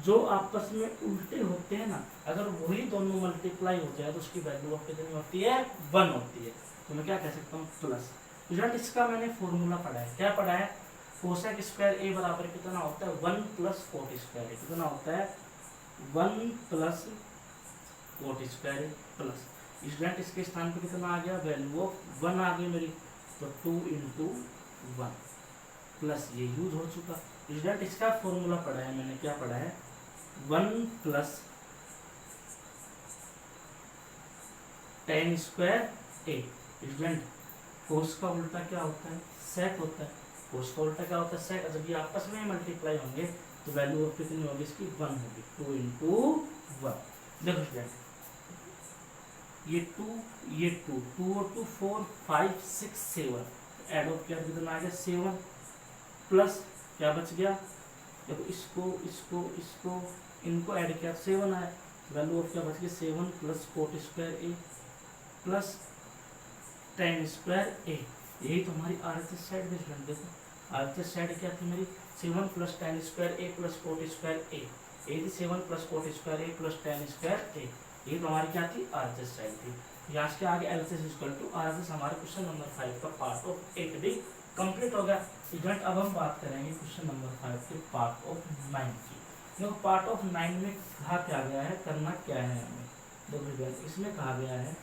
जो आपस में उल्टे होते हैं ना, अगर वही दोनों मल्टीप्लाई हो जाए तो उसकी वैल्यू ऑफ कितनी होती है 1 होती है। तो मैं क्या कह सकता हूँ प्लस। स्टूडेंट इसका मैंने फॉर्मूला पढ़ा है, क्या पढ़ा है, कोसेक स्क्वायर a बराबर कितना होता है 1 प्लस कोट स्क्वायर a। कितना होता है 1 plus cot square a plus. Student इसके स्थान पे कितना आ गया वैल्यू ऑफ 1 आ गई मेरी, तो 2 इंटू 1 प्लस ये यूज हो चुका। स्टूडेंट इसका फॉर्मूला पढ़ा है मैंने, क्या पढ़ा है 1 plus tan square a। Student cos का उल्टा क्या होता है सेक होता है, कोस का उल्टा क्या होता है सेक। जब ये आपस में मल्टीप्लाई होंगे तो वैल्यू ऑफ कितनी होगी इसकी 1 होगी, 2 इंटू 1। देखो स्टूडेंट ये 2 और 2 4 5 6 7 ऐड ऑफ किया कितना आ गया 7 प्लस क्या बच गया, देखो इसको इनको ऐड किया 7 आया, वैल्यू ऑफ क्या बच गया 7 plus cot square a plus tan square a। यही तो हमारी RHS साइड में स्टूडेंट। देखो RHS साइड क्या थी मेरी 7 plus tan square a plus cot square a। ये थी 7 plus cot square a plus tan square a। ये तो हमारी क्या थी RHS साइड थी। यहाँ से आगे LHS इक्वल टू RHS हमारे क्वेश्चन नंबर 5 का पार्ट ऑफ 8 भी कंप्लीट हो गया। स्टूडेंट अब हम बात करेंगे क्वेश्चन नंबर 5 के पार्ट ऑफ 9 की। देखो पार्ट ऑफ 9 में कहा क्या गया है, करना क्या है हमें। देखो इसमें कहा गया है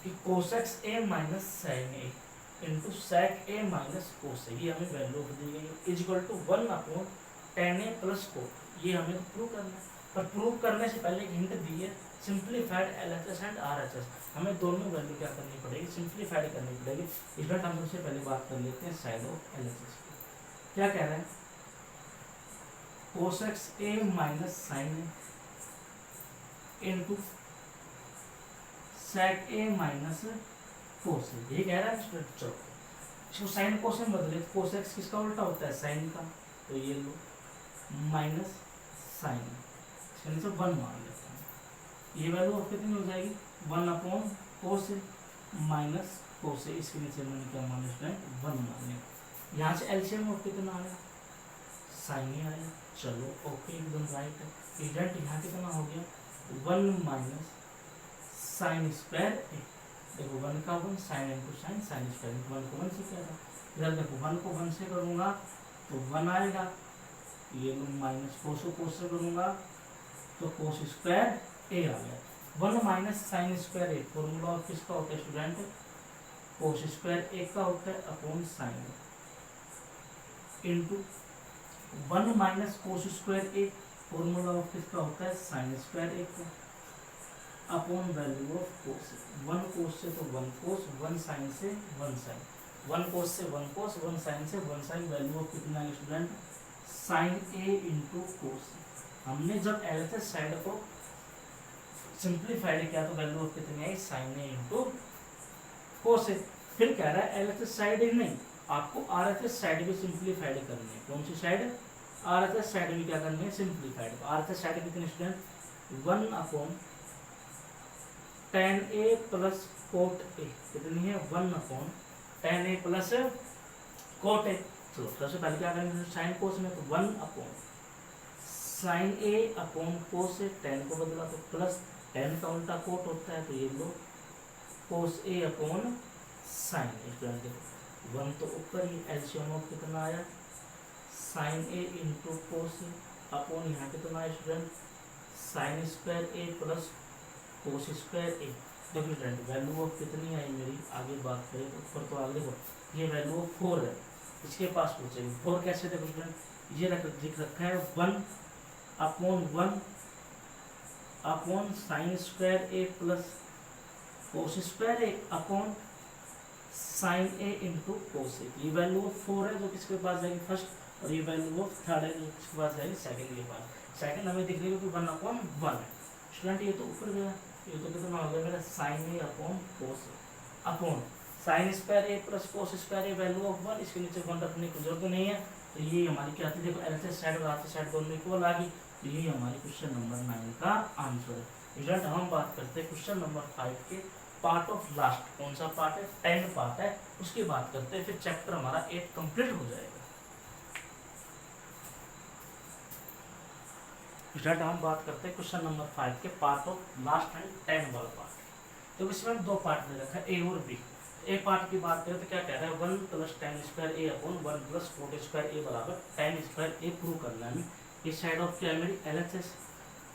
कि cosec a minus sine a into sec a minus cos a, ये हमें वैल्यू दी गई है is equal to 1 upon tan a plus cot. ये हमें प्रूव करना है, पर प्रूव करने से पहले एक हिंट दी है सिंप्लीफाइड LHS एंड RHS। हमें दोनों वैल्यू क्या करनी पड़ेगी सिंप्लीफाइड करनी पड़ेगी। स्टूडेंट हम सबसे पहले बात कर लेते हैं साइड ऑफ LHS की। क्या कह रहे हैं cosec a minus sine a into sec a minus cos a, ये कह रहा है स्टूडेंट। चलो इसको साइन कोस में बदले, कोसेक्स किसका उल्टा होता है साइन का, तो ये लो माइनस साइन, इसके नीचे 1 मान लेते हैं। ये वैल्यू ऑफ कितनी हो जाएगी 1 upon cos a minus cos a, इसके नीचे मैंने क्या मान लिया 1 मान लिया। यहाँ से एलसीएम ऑफ कितना आया साइन ही आया। चलो ओके एकदम राइट है। रिजल्ट यहाँ कितना हो गया 1 माइनस साइन स्क्वायर a। देखो 1 का 1 sine into sine sine square 1 को 1 से क्या था, इधर देखो 1 को 1 से करूँगा तो 1 आएगा ये माइनस कोस को कोस से करूंगा तो कोस स्क्वायर ए आ गया। 1 minus sine square A, formula of किसका होता है स्टूडेंट, कोस स्क्वायर ए का होता है upon sine into 1 minus cos square A, formula of किसका होता है साइन स्क्वायर ए का, अपॉन वैल्यू ऑफ कोस। 1 कोस से तो 1 कोस, 1 साइन से 1 साइन, 1 कोस से 1 कोस, 1 साइन से 1 साइन, वैल्यू ऑफ कितना है स्टूडेंट साइन ए इंटू कोस। हमने जब एलएचएस साइड को सिंप्लीफाइड किया तो वैल्यू ऑफ कितनी आई साइन ए इंटू कोस। फिर कह रहा है एलएचएस साइड ही नहीं, आपको आरएचएस साइड भी सिंप्लीफाइड करनी है। कौन सी साइड, आरएचएस साइड भी क्या करनी है सिंप्लीफाइड। आरएचएस साइड कितनी student 1 upon tan a plus cot ए, कितनी है 1 upon tan a plus cot ए। चलो सबसे पहले क्या करेंगे साइन कोस में, तो 1 upon sign A upon cos A, tan को बदला तो प्लस, tan का उल्टा कोट होता है तो ये लो कोस ए अपॉन साइन। स्टूडेंट 1 तो ऊपर ही, एलसीएम ऑफ कितना आया साइन ए इंटू कोस ए अपॉन यहाँ कितना आया student sine square A plus cos square A. देखो स्टूडेंट वैल्यू ऑफ कितनी आई मेरी, आगे बात करें तो ऊपर तो आगे देखो ये वैल्यू ऑफ 4 है, इसके पास पूछेगी 4 कैसे। देखो स्टूडेंट ये लिख रखा है 1 upon sine square A plus cos square A upon sine A into cos ए। ये वैल्यू ऑफ 4 है जो किसके पास जाएगी फर्स्ट, और ये वैल्यू ऑफ 3 है जो किसके पास जाएगी सेकंड के पास। सेकंड हमें दिख रही है कि 1 अपॉन 1 है स्टूडेंट, ये तो ऊपर गया, ये तो कितना हो गया मेरा sine A upon cos upon sine square A plus cos square A, value of 1, इसके नीचे 1 रखने की जरूरत नहीं है। तो ये हमारी क्या थी, देखो एलएचएस साइड और आरएचएस साइड दोनों इक्वल आ गई, तो ये हमारी क्वेश्चन नंबर 9 का आंसर है। रिजल्ट हम बात करते हैं क्वेश्चन नंबर 5 के पार्ट ऑफ लास्ट, कौन सा पार्ट है 10 पार्ट है, उसकी बात करते हैं, फिर चैप्टर हमारा 8 कंप्लीट हो जाएगा। स्टार्ट हम बात करते हैं क्वेश्चन नंबर 5 के पार्ट ऑफ लास्ट एंड 10 वाला पार्ट। तो इसमें 2 पार्ट दे रखा है ए और बी। ए पार्ट की बात करें तो क्या कह रहा है 1 plus tan square A upon 1 plus cot square ए बराबर tan स्क्वायर ए प्रूव करना है। इस साइड ऑफ क्या है मेरी एलएचएस।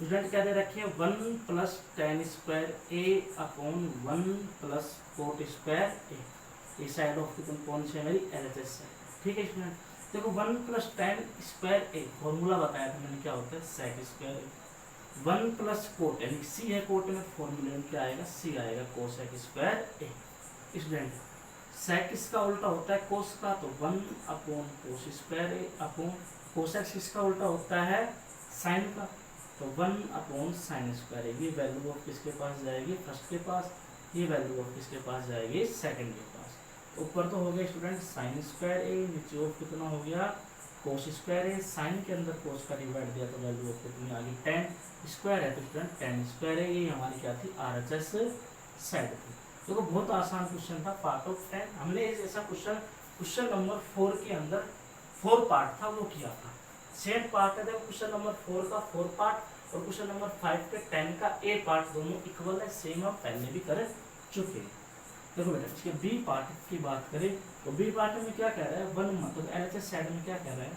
रिजल्ट क्या दे रखी है 1 plus tan square A upon 1 plus cot square ए। इस साइड ऑफ की कौन सी है मेरी एलएचएस है, ठीक है स्टूडेंट। देखो 1 plus tan square a formula बताया था मैंने, क्या होता है सेक स्क्वायर ए। 1 प्लस कोट यानी सी है, कोट में फॉर्मूले में क्या आएगा सी आएगा कोसेक स्क्वायर ए। स्टूडेंट सेक इसका उल्टा होता है कोस का, तो 1 upon cos square A upon cosec इसका उल्टा होता है साइन का, तो 1 अपॉन साइन स्क्वायर ए। ये वैल्यू ऑफ किसके पास जाएगी फर्स्ट के पास, ये वैल्यू ऑफ किसके पास जाएगी सेकंड के पास। ऊपर तो हो गया स्टूडेंट साइन स्क्वायर ए, नीचे ऑफ कितना हो गया कोस स्क्वायर ए। साइन के अंदर कोस का डिवाइड दिया तो वैल्यू ऑफ कितनी आ गई tan स्क्वायर है, तो स्टूडेंट tan स्क्वायर है। ये हमारी क्या थी आरएचएस साइड थी। देखो बहुत आसान क्वेश्चन था पार्ट ऑफ 10। हमने ऐसा क्वेश्चन नंबर 4 के अंदर 4 पार्ट था वो किया था। सेम पार्ट है, देखो क्वेश्चन नंबर 4 का 4 पार्ट और क्वेश्चन नंबर 5 के 10 का ए पार्ट, दोनों इक्वल है, सेम हम पहले भी कर चुके हैं। देखो बेटा इसके बी पार्ट की बात करें तो बी पार्ट में क्या कह रहा है 1 मतलब एलएचएस साइड में क्या कह रहा है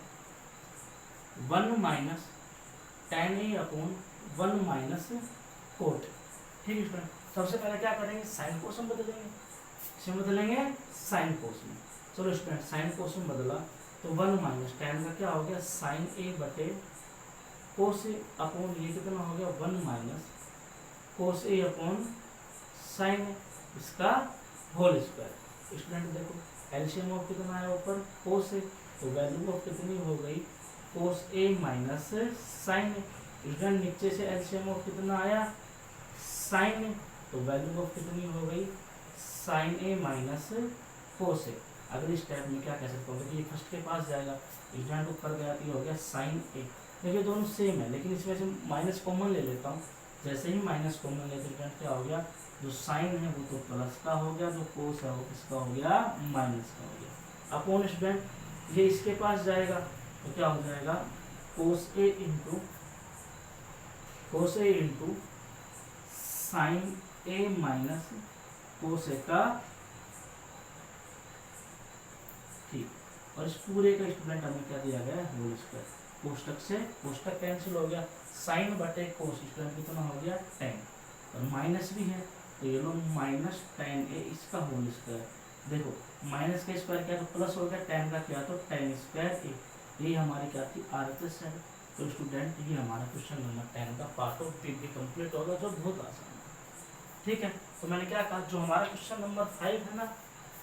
1 माइनस tan ए अपॉन 1 माइनस कोट, ठीक है स्टूडेंट। सबसे पहले क्या करेंगे साइन कोस में बदलेंगे, इसमें बदलेंगे साइन कोस में। चलो स्टूडेंट साइन कोस में बदला तो 1 माइनस tan का क्या हो गया साइन ए बटे कोस ए अपॉन ये कितना हो गया 1 माइनस कोस ए अपॉन साइन ए, इसका होल स्क्वायर। स्टूडेंट देखो एलसीएम ऑफ कितना आया ऊपर कोस ए, तो वैल्यू ऑफ कितनी हो गई कोस A minus sine A. Student नीचे से एलसीएम ऑफ कितना आया साइन ए, तो वैल्यू ऑफ कितनी हो गई साइन ए माइनस कोस ए। अगर इस टाइप में क्या कह सकते हो कि फर्स्ट के पास जाएगा, स्टूडेंट ऊपर गया तो हो गया साइन ए। देखिए दोनों सेम है लेकिन इसमें से माइनस कॉमन ले लेता हूँ। जैसे ही माइनस कॉमन लेते स्टूडेंट क्या हो गया जो साइन है वो तो प्लस का हो गया, जो कोस है वो किसका हो गया माइनस का हो गया। अपॉन स्टूडेंट ये इसके पास जाएगा तो क्या हो जाएगा कोस ए into sine A minus cos ए का, ठीक। और इस पूरे का स्टूडेंट हमें क्या दिया गया है होल स्क्वायर। कोष्टक से कोष्टक कैंसिल हो गया, साइन बटे कोस स्क्वायर कितना हो गया 10, और माइनस भी है तो ये लो माइनस 10a इसका होल स्क्वायर। देखो माइनस का स्क्वायर क्या तो प्लस हो गया, 10 का क्या तो 10 स्क्वायर a, ये हमारी क्या थी RHS है। तो स्टूडेंट ये हमारा क्वेश्चन नंबर 10 का पार्ट ऑफ भी कंप्लीट होगा, जो बहुत आसान है। ठीक है, तो मैंने क्या कहा, जो हमारा क्वेश्चन नंबर 5 है ना,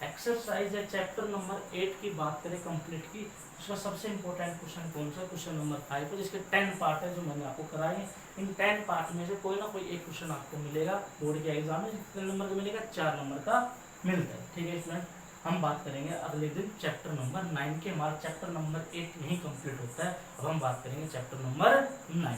एक्सरसाइज है चैप्टर नंबर 8 की बात करें कंप्लीट की, उसका सबसे इंपॉर्टेंट क्वेश्चन कौन सा, क्वेश्चन नंबर 5 है, जिसके 10 पार्ट है जो मैंने आपको कराए हैं। इन 10 पार्ट में से कोई ना कोई एक क्वेश्चन आपको मिलेगा बोर्ड के एग्जाम में, कितने नंबर का मिलेगा, 4 नंबर का मिलता है। ठीक है स्टूडेंट, हम बात करेंगे अगले दिन चैप्टर नंबर 9 के। हमारा चैप्टर नंबर 8 यही कंप्लीट होता है, अब हम बात करेंगे चैप्टर नंबर 9।